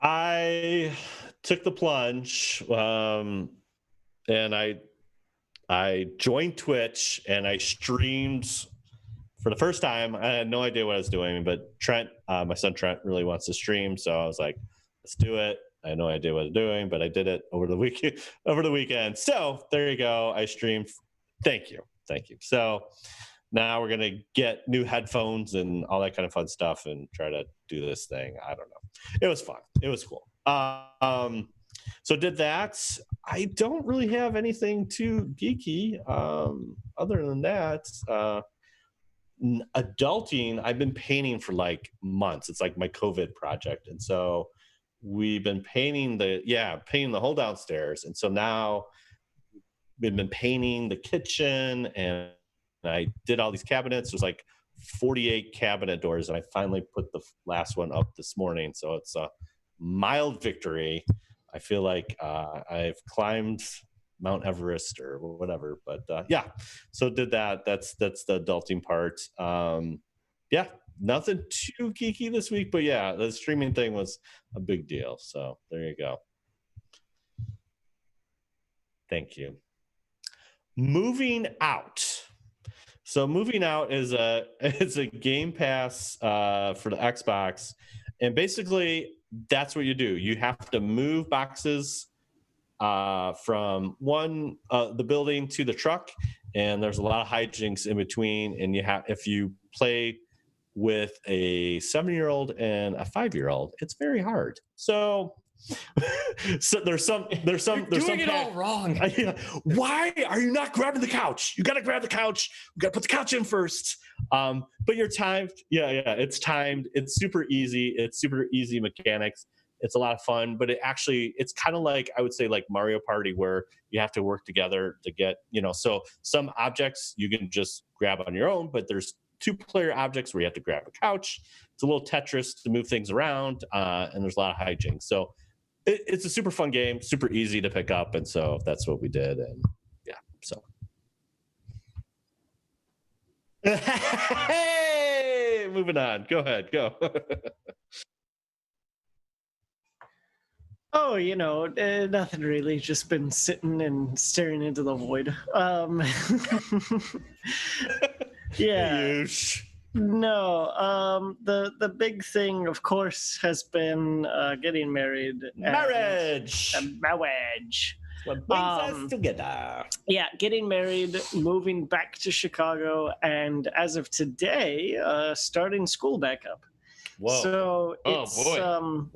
I took the plunge, and I joined Twitch and I streamed for the first time. I had no idea what I was doing, but Trent, my son Trent, really wants to stream, so I was like, "Let's do it." I had no idea what I was doing, but I did it over the weekend. So there you go. I streamed. Thank you. So now we're gonna get new headphones and all that kind of fun stuff and try to do this thing. I don't know. It was fun. It was cool. So did that. I don't really have anything too geeky. Other than that, adulting, I've been painting for like months. It's like my COVID project, and so we've been painting the whole downstairs, and so now we've been painting the kitchen, and I did all these cabinets. There's like 48 cabinet doors, and I finally put the last one up this morning, so it's a mild victory. I feel like I've climbed Mount Everest or whatever, but so did that. That's the adulting part. Nothing too geeky this week, but the streaming thing was a big deal. So there you go. Thank you. Moving out. So Moving Out is a Game Pass for the Xbox, and basically that's what you do. You have to move boxes from the building to the truck, and there's a lot of hijinks in between. And if you play with a 7-year-old and a 5-year-old, it's very hard. So there's some doing it all wrong. Why are you not grabbing the couch? You got to grab the couch. We got to put the couch in first. But you're timed. Yeah, it's timed. It's super easy. It's super easy mechanics. It's a lot of fun, but it's kind of like, I would say, like Mario Party, where you have to work together to get, so some objects you can just grab on your own, but there's 2-player objects where you have to grab a couch. It's a little Tetris to move things around, and there's a lot of hijinks. So it's a super fun game, super easy to pick up, and so that's what we did. And yeah, so. Hey, moving on. Go ahead, go. Oh, nothing really. Just been sitting and staring into the void. Yeah. No. The big thing, of course, has been getting married. Marriage. Marriage. What brings us together. Yeah, getting married, moving back to Chicago, and as of today, starting school back up. Whoa. So it's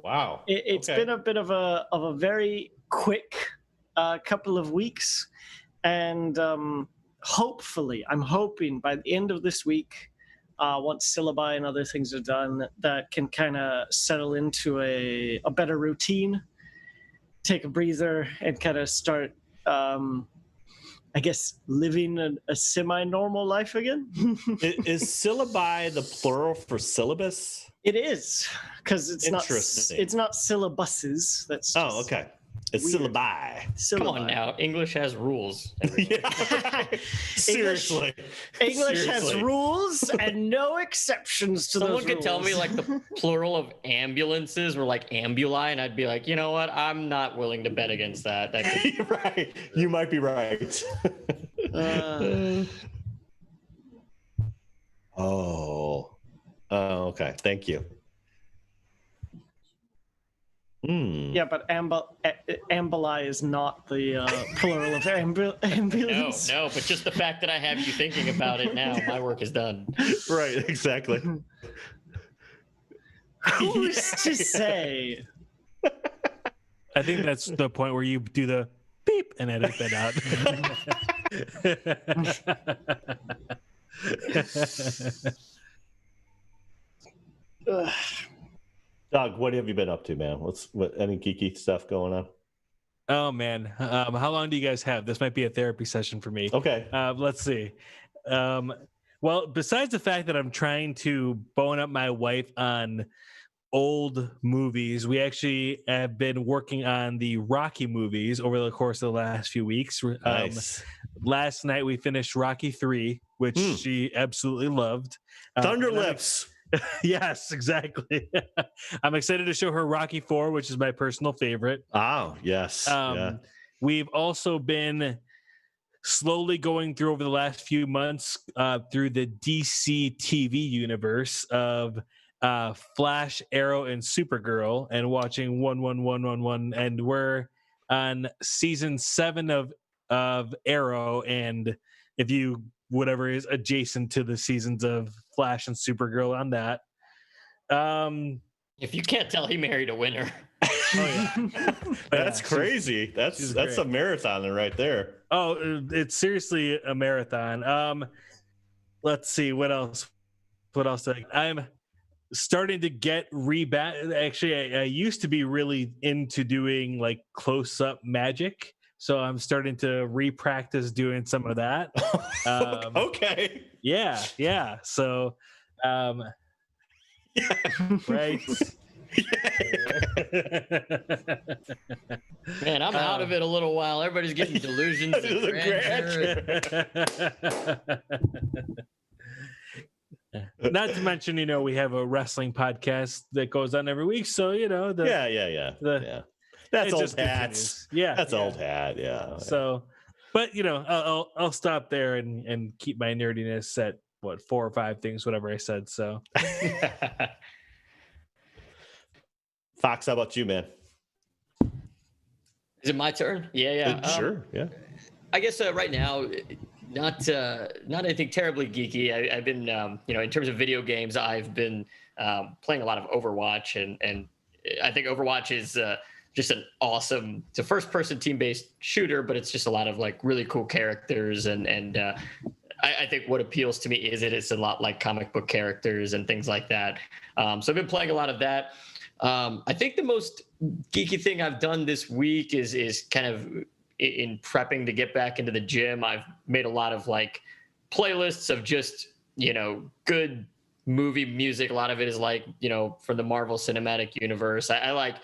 wow. It's been a bit of a very quick couple of weeks, and hopefully, I'm hoping by the end of this week, once syllabi and other things are done, that can kind of settle into a better routine, take a breather, and kind of start, I guess, living a semi-normal life again. Is syllabi the plural for syllabus? It is, because it's not syllabuses. That's just okay. It's weird. syllabi. Come on now, English has rules. Seriously. English has rules and no exceptions to those rules. Someone could tell me like the plural of ambulances were like ambuli, and I'd be like, you know what? I'm not willing to bet against that. You're right. You might be right. Okay. Thank you. Yeah, but ambuli is not the plural of ambulance. No, but just the fact that I have you thinking about it now, my work is done. Right, exactly. Who's to say? I think that's the point where you do the beep and edit that out. Doug, what have you been up to, man? Any geeky stuff going on? Oh man, how long do you guys have? This might be a therapy session for me. Okay. Let's see. Well, besides the fact that I'm trying to bone up my wife on old movies, we actually have been working on the Rocky movies over the course of the last few weeks. Nice. Last night we finished Rocky 3, which she absolutely loved. Thunder Lips. Yes, exactly. I'm excited to show her Rocky 4, which is my personal favorite. Oh, yes. We've also been slowly going through over the last few months through the DC TV universe of Flash, Arrow, and Supergirl, and watching 11111, and we're on season 7 of Arrow, and if you whatever is adjacent to the seasons of Flash and Supergirl on that. If you can't tell, he married a winner. Oh yeah, that's cracy. That's a marathon right there. Oh, it's seriously a marathon. Let's see what else. I'm starting to get Actually, I used to be really into doing like close-up magic. So I'm starting to re-practice doing some of that. Okay. Yeah. So, right. Man, I'm out of it a little while. Everybody's getting delusions of grandeur. Not to mention, we have a wrestling podcast that goes on every week. So, yeah. That's old hats. Yeah. That's old hat. Yeah. So, But I'll stop there and keep my nerdiness at what 4 or 5 things, whatever I said. So Fox, how about you, man? Is it my turn? Yeah. Sure. Yeah. I guess right now, not anything terribly geeky. I've been, in terms of video games, I've been playing a lot of Overwatch, and I think Overwatch is just an awesome. It's a first-person team-based shooter, but it's just a lot of like really cool characters, and I think what appeals to me is it's a lot like comic book characters and things like that. So I've been playing a lot of that. I think the most geeky thing I've done this week is kind of in prepping to get back into the gym. I've made a lot of like playlists of just, good movie music. A lot of it is like, from the Marvel Cinematic Universe. I like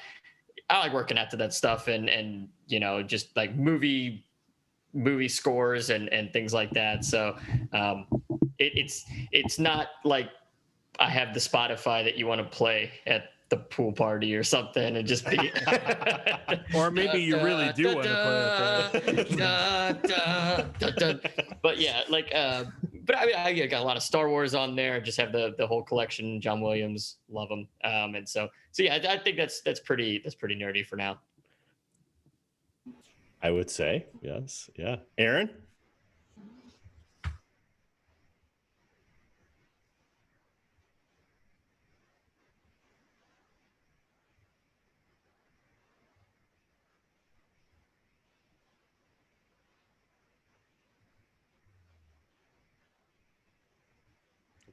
working out to that stuff and just like movie scores and things like that. So it's not like I have the Spotify that you want to play at the pool party or something and just be or maybe you really do want to play it. But yeah, like but I mean I got a lot of Star Wars on there. Just have the whole collection. John Williams, love him. And so yeah, I think that's pretty nerdy for now. I would say yes. Yeah. Aaron?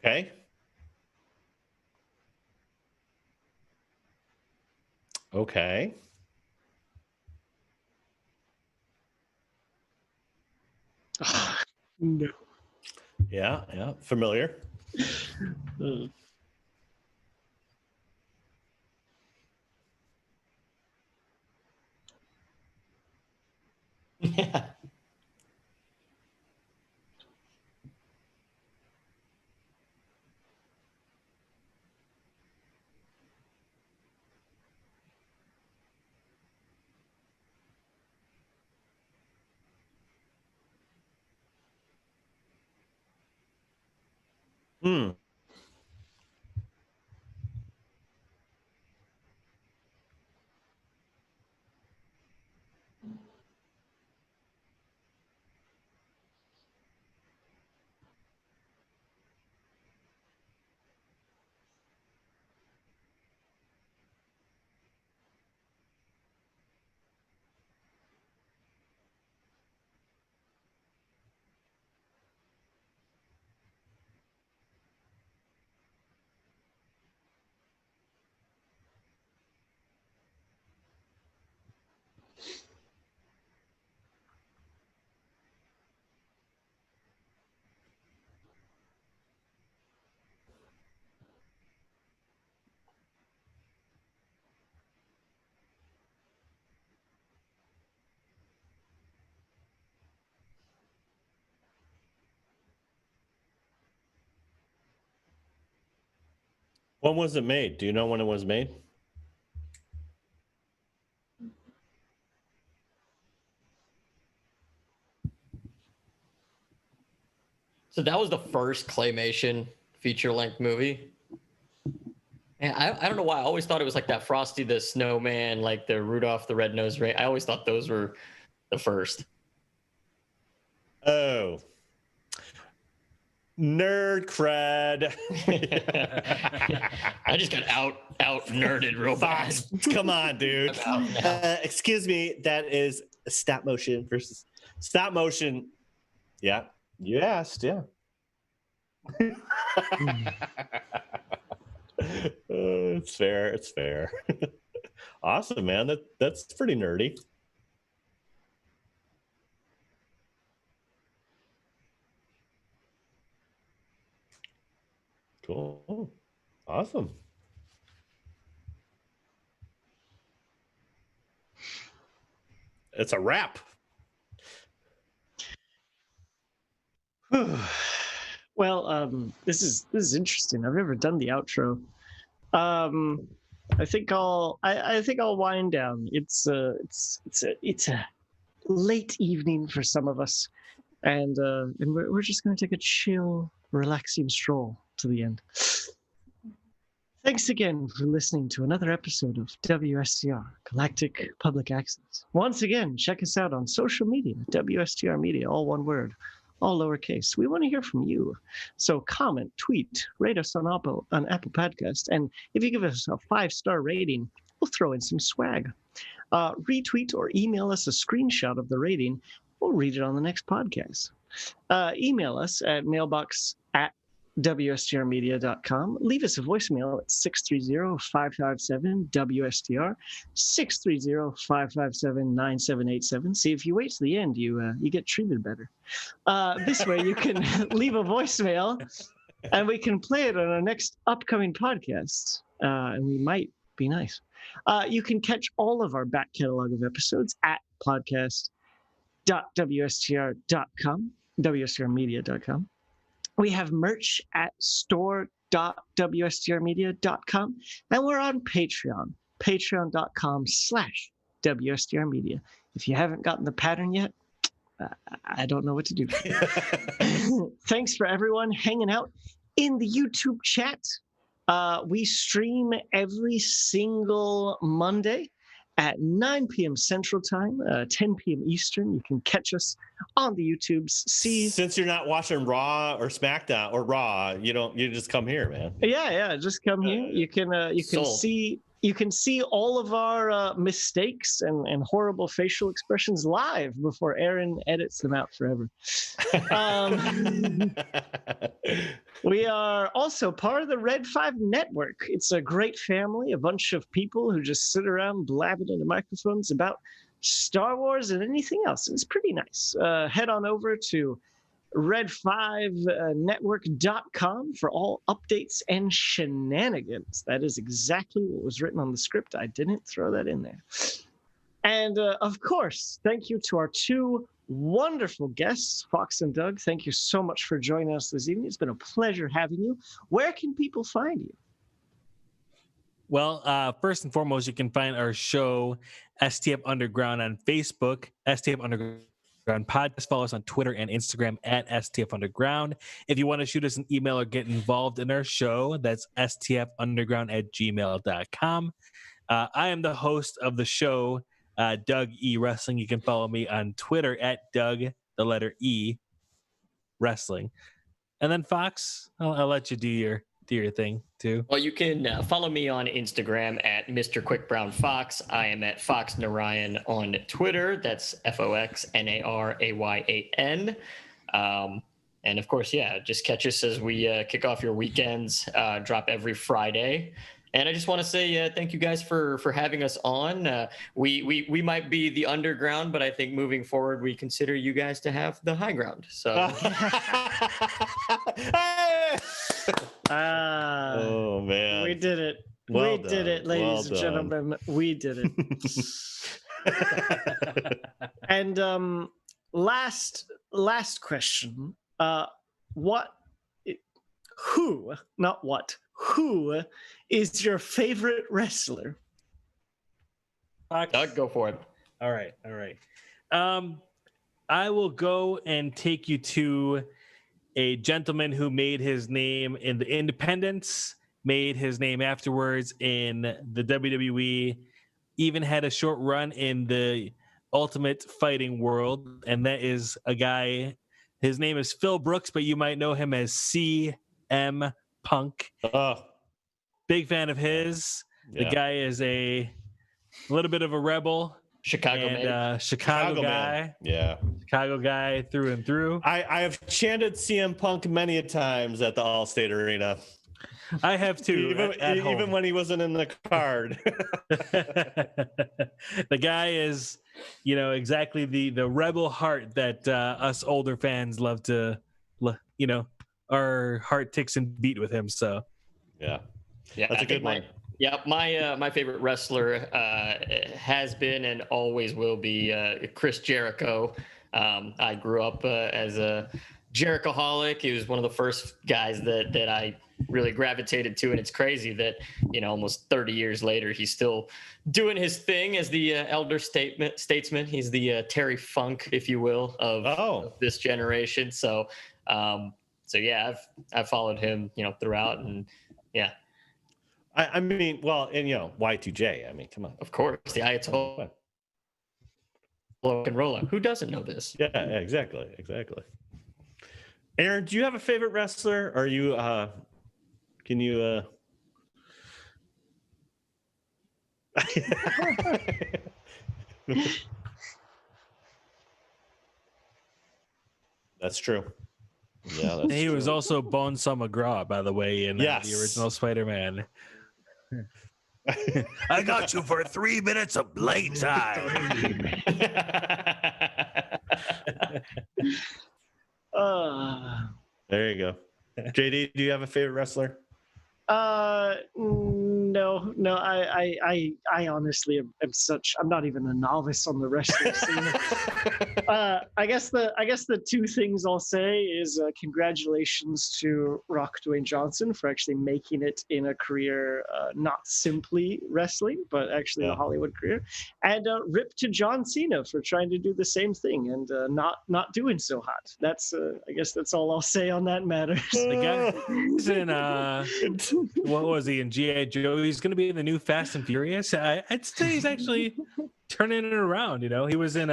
Okay. Okay. No. Yeah. Familiar. Yeah. Hmm. When was it made? Do you know when it was made? So that was the first claymation feature-length movie. And I don't know why. I always thought it was like that Frosty the Snowman, like the Rudolph the Red-Nosed Reindeer. I always thought those were the first. Oh. Nerd cred. I just got out nerded real fast. Come on, dude. Excuse me. That is stop motion versus stop motion. Yeah. You asked, yeah. It's fair. It's fair. Awesome, man. That's pretty nerdy. Cool. Awesome. It's a wrap. Well, this is interesting. I've never done the outro. I think I'll wind down. It's a late evening for some of us, and we're just going to take a chill, relaxing stroll to the end. Thanks again for listening to another episode of WSTR, Galactic Public Access. Once again, check us out on social media, WSTR Media, all one word, all lowercase. We want to hear from you. So comment, tweet, rate us on Apple Podcast, and if you give us a 5-star rating, we'll throw in some swag. Retweet or email us a screenshot of the rating. We'll read it on the next podcast. Email us at mailbox@wstrmedia.com. Leave us a voicemail at 630-557-WSTR, 630-557-9787. See, if you wait to the end, you get treated better. This way you can leave a voicemail and we can play it on our next upcoming podcast. And we might be nice. You can catch all of our back catalog of episodes at podcast.wstr.com, wstrmedia.com. We have merch at store.wstrmedia.com, and we're on Patreon, patreon.com/WSTRmedia. If you haven't gotten the pattern yet, I don't know what to do. Thanks for everyone hanging out in the YouTube chat. We stream every single Monday at 9 p.m. Central Time, 10 p.m. Eastern. You can catch us on the YouTubes. Since you're not watching Raw or SmackDown or Raw, you just come here, man. Yeah, just come here. You can see all of our mistakes and horrible facial expressions live before Aaron edits them out forever. We are also part of the Red 5 Network. It's a great family, a bunch of people who just sit around blabbing into microphones about Star Wars and anything else. It's pretty nice. Head on over to red5network.com for all updates and shenanigans. That is exactly what was written on the script. I didn't throw that in there. And of course, thank you to our two wonderful guests, Fox and Doug. Thank you so much for joining us this evening. It's been a pleasure having you. Where can people find you? Well, first and foremost, you can find our show, STF Underground, on Facebook, STF Underground Podcast. Follow us on Twitter and Instagram at STF Underground. If you want to shoot us an email or get involved in our show, that's stfunderground@gmail.com. I am the host of the show, dougEwrestling. You can follow me on Twitter at Doug, the letter E, Wrestling. And then Fox, I'll let you do your thing too. Well, you can follow me on Instagram at Mr. Quick Brown Fox. I am at Fox Narayan on Twitter. That's FOXNARAYAN. And of course, just catch us as we kick off your weekends. Drop every Friday. And I just want to say thank you guys for having us on. We might be the underground, but I think moving forward, we consider you guys to have the high ground. So. Oh man, we did it. Well we did it, ladies and gentlemen. We did it. And last question. Who is your favorite wrestler? Doug, go for it. All right. I will go and take you to a gentleman who made his name in the independents, made his name afterwards in the WWE, even had a short run in the Ultimate Fighting world, and that is a guy. His name is Phil Brooks, but you might know him as CM Punk. Big fan of his. Yeah. The guy is a little bit of a rebel. Chicago guy. Man. Yeah. Chicago guy through and through. I have chanted CM Punk many a times at the Allstate Arena. I have too. Even when he wasn't in the card. The guy is, exactly the rebel heart that us older fans love to, our heart ticks and beat with him. So, yeah, that's a good one. Yeah, my favorite wrestler has been and always will be Chris Jericho. I grew up as a Jerichoholic. He was one of the first guys that I really gravitated to, and it's crazy that almost 30 years later he's still doing his thing as the elder statesman. He's the Terry Funk, if you will, of this generation. So yeah, I've followed him throughout, and yeah. I mean, well, and Y2J. I mean, come on. Of course, the Ayatollah rock and roller. Who doesn't know this? Yeah, exactly. Aaron, do you have a favorite wrestler? Or you can you That's true. Yeah, that's He true. was also Bonesaw McGraw, by the way, in the original Spider-Man. I got you for 3 minutes of playtime. There you go. JD, do you have a favorite wrestler? No. I honestly am I'm not even a novice on the wrestling scene. I guess the two things I'll say is congratulations to Rock Dwayne Johnson for actually making it in a career, not simply wrestling, but actually a Hollywood career, and rip to John Cena for trying to do the same thing and not doing so hot. That's I guess that's all I'll say on that matter. The guy is in what was he in G.I. Joe? He's going to be in the new Fast and Furious. I'd say he's actually turning it around. He was in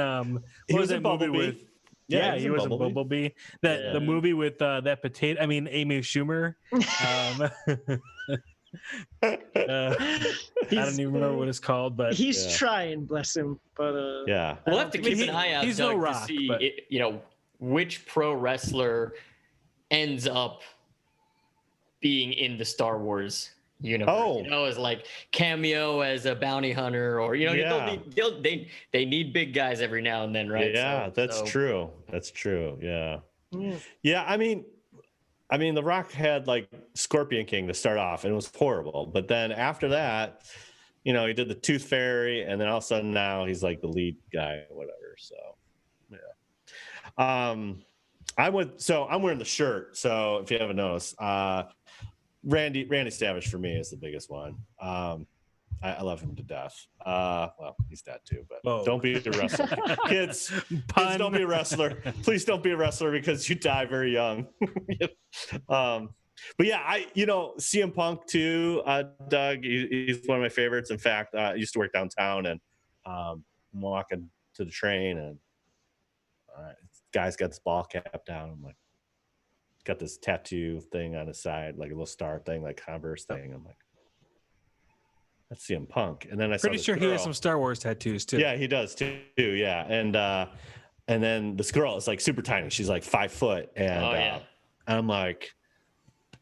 he was in Bumblebee. He was in Bumblebee. The movie with that potato. I mean, Amy Schumer. I don't even remember what it's called, but he's trying, bless him. But we'll have to keep an eye out. He's Doug, no Rock, to see but which pro wrestler ends up being in the Star Wars universe. As like cameo as a bounty hunter, or they need big guys every now and then, right? Yeah, that's true. That's true. Yeah. Yeah, I mean, The Rock had like Scorpion King to start off, and it was horrible. But then after that, he did the Tooth Fairy, and then all of a sudden now he's like the lead guy, or whatever. So, yeah. I'm wearing the shirt. So if you haven't noticed, Randy Savage for me is the biggest one. I love him to death. Well, he's dead too, but don't be a wrestler. Kids, don't be a wrestler. Please don't be a wrestler because you die very young. But yeah, CM Punk too, Doug, he's one of my favorites. In fact, I used to work downtown, and I'm walking to the train, and guy's got this ball cap down. I'm like, got this tattoo thing on his side, like a little star thing, like Converse thing. I'm like, that's CM Punk. And then I pretty sure he has some Star Wars tattoos too. Yeah, he does too. Yeah, and then this girl is like super tiny. She's like 5 foot, and I'm like,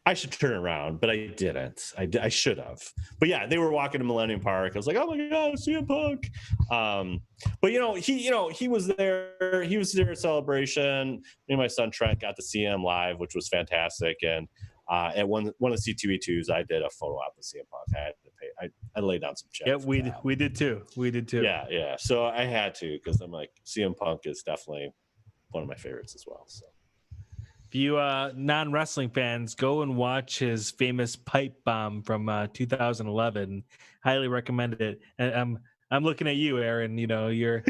I should turn around, but I didn't. I should have. But yeah, they were walking to Millennium Park. I was like, oh my god, CM Punk. But he was there. He was there at Celebration. Me and my son Trent got to see him live, which was fantastic. And at one of the C2E2s, I did a photo op with CM Punk. I had to pay. I laid down some checks. Yeah, we did too. Yeah. So I had to, because I'm like, CM Punk is definitely one of my favorites as well. So. If you non-wrestling fans, go and watch his famous pipe bomb from 2011. Highly recommended it. And I'm looking at you, Aaron. You're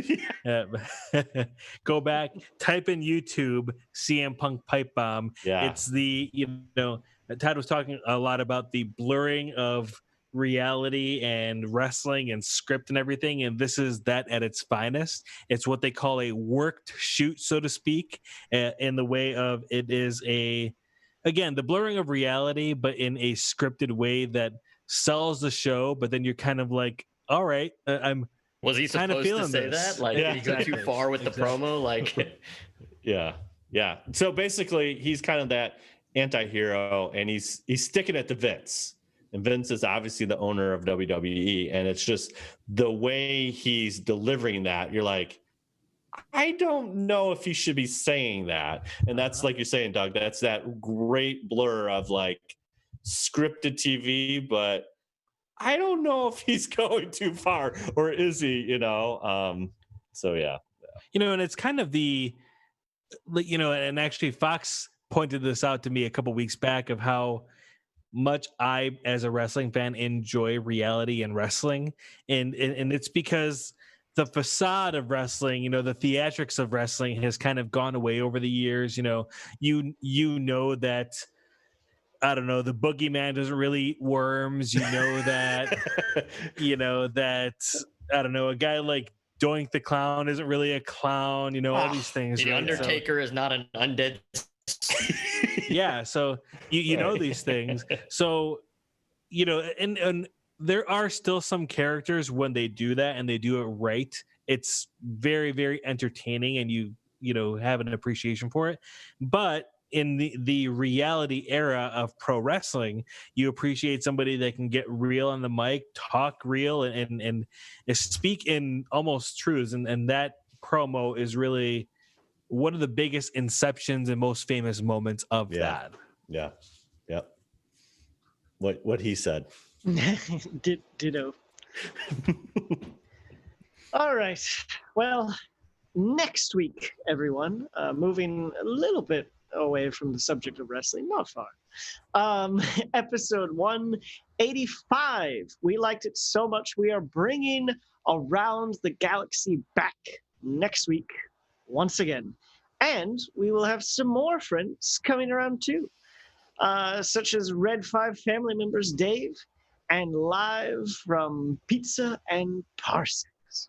go back, type in YouTube CM Punk pipe bomb. Yeah. It's Todd was talking a lot about the blurring of reality and wrestling and script and everything, and this is that at its finest. It's what they call a worked shoot, so to speak, in the way of it is the blurring of reality, but in a scripted way that sells the show. But then you're kind of like, all right, was he supposed to say that? Like, did he go too far with the promo? Like, yeah. So basically, he's kind of that anti-hero, and he's sticking it to Vince. And Vince is obviously the owner of WWE, and it's just the way he's delivering that. You're like, I don't know if he should be saying that. And that's like you're saying, Doug, that's that great blur of like scripted TV, but I don't know if he's going too far, or is he, So yeah. And it's kind of the and actually Fox pointed this out to me a couple weeks back of how much I, as a wrestling fan, enjoy reality and wrestling, and it's because the facade of wrestling, the theatrics of wrestling has kind of gone away over the years. You know that, I don't know, the boogeyman doesn't really eat worms. That that, I don't know, a guy like Doink the Clown isn't really a clown. All these things. The right? Undertaker is not an undead. Yeah, so you know these things. So and there are still some characters when they do that and they do it right. It's very, very entertaining, and you have an appreciation for it. But in the reality era of pro wrestling, you appreciate somebody that can get real on the mic, talk real, and speak in almost truths. And that promo is really one of the biggest inceptions and most famous moments of that. Yeah. Yep. What he said. Ditto. All right. Well, next week, everyone, moving a little bit away from the subject of wrestling, not far. Episode 185. We liked it so much, we are bringing Around the Galaxy back next week once again. And we will have some more friends coming around too, such as Red 5 family members Dave, and live from Pizza and Parsecs.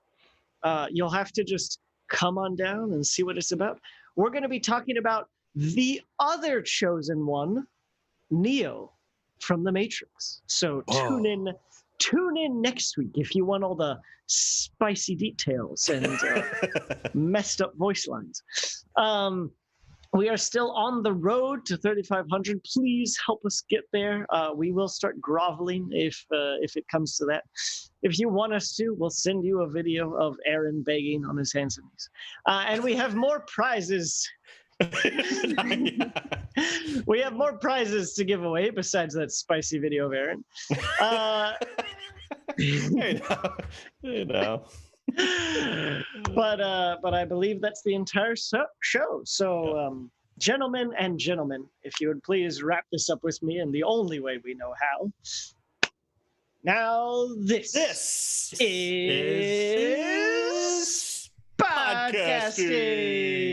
You'll have to just come on down and see what it's about. We're going to be talking about the other chosen one, Neo from the Matrix. So tune in next week if you want all the spicy details and messed up voice lines. We are still on the road to 3,500. Please help us get there. We will start groveling if it comes to that. If you want us to, we'll send you a video of Aaron begging on his hands and knees. And we have more prizes. We have more prizes to give away besides that spicy video of Aaron. But I believe that's the entire show. So, gentlemen and gentlemen, if you would please wrap this up with me in the only way we know how. Now, this is podcasting.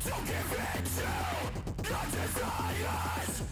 Don't give in to your desires.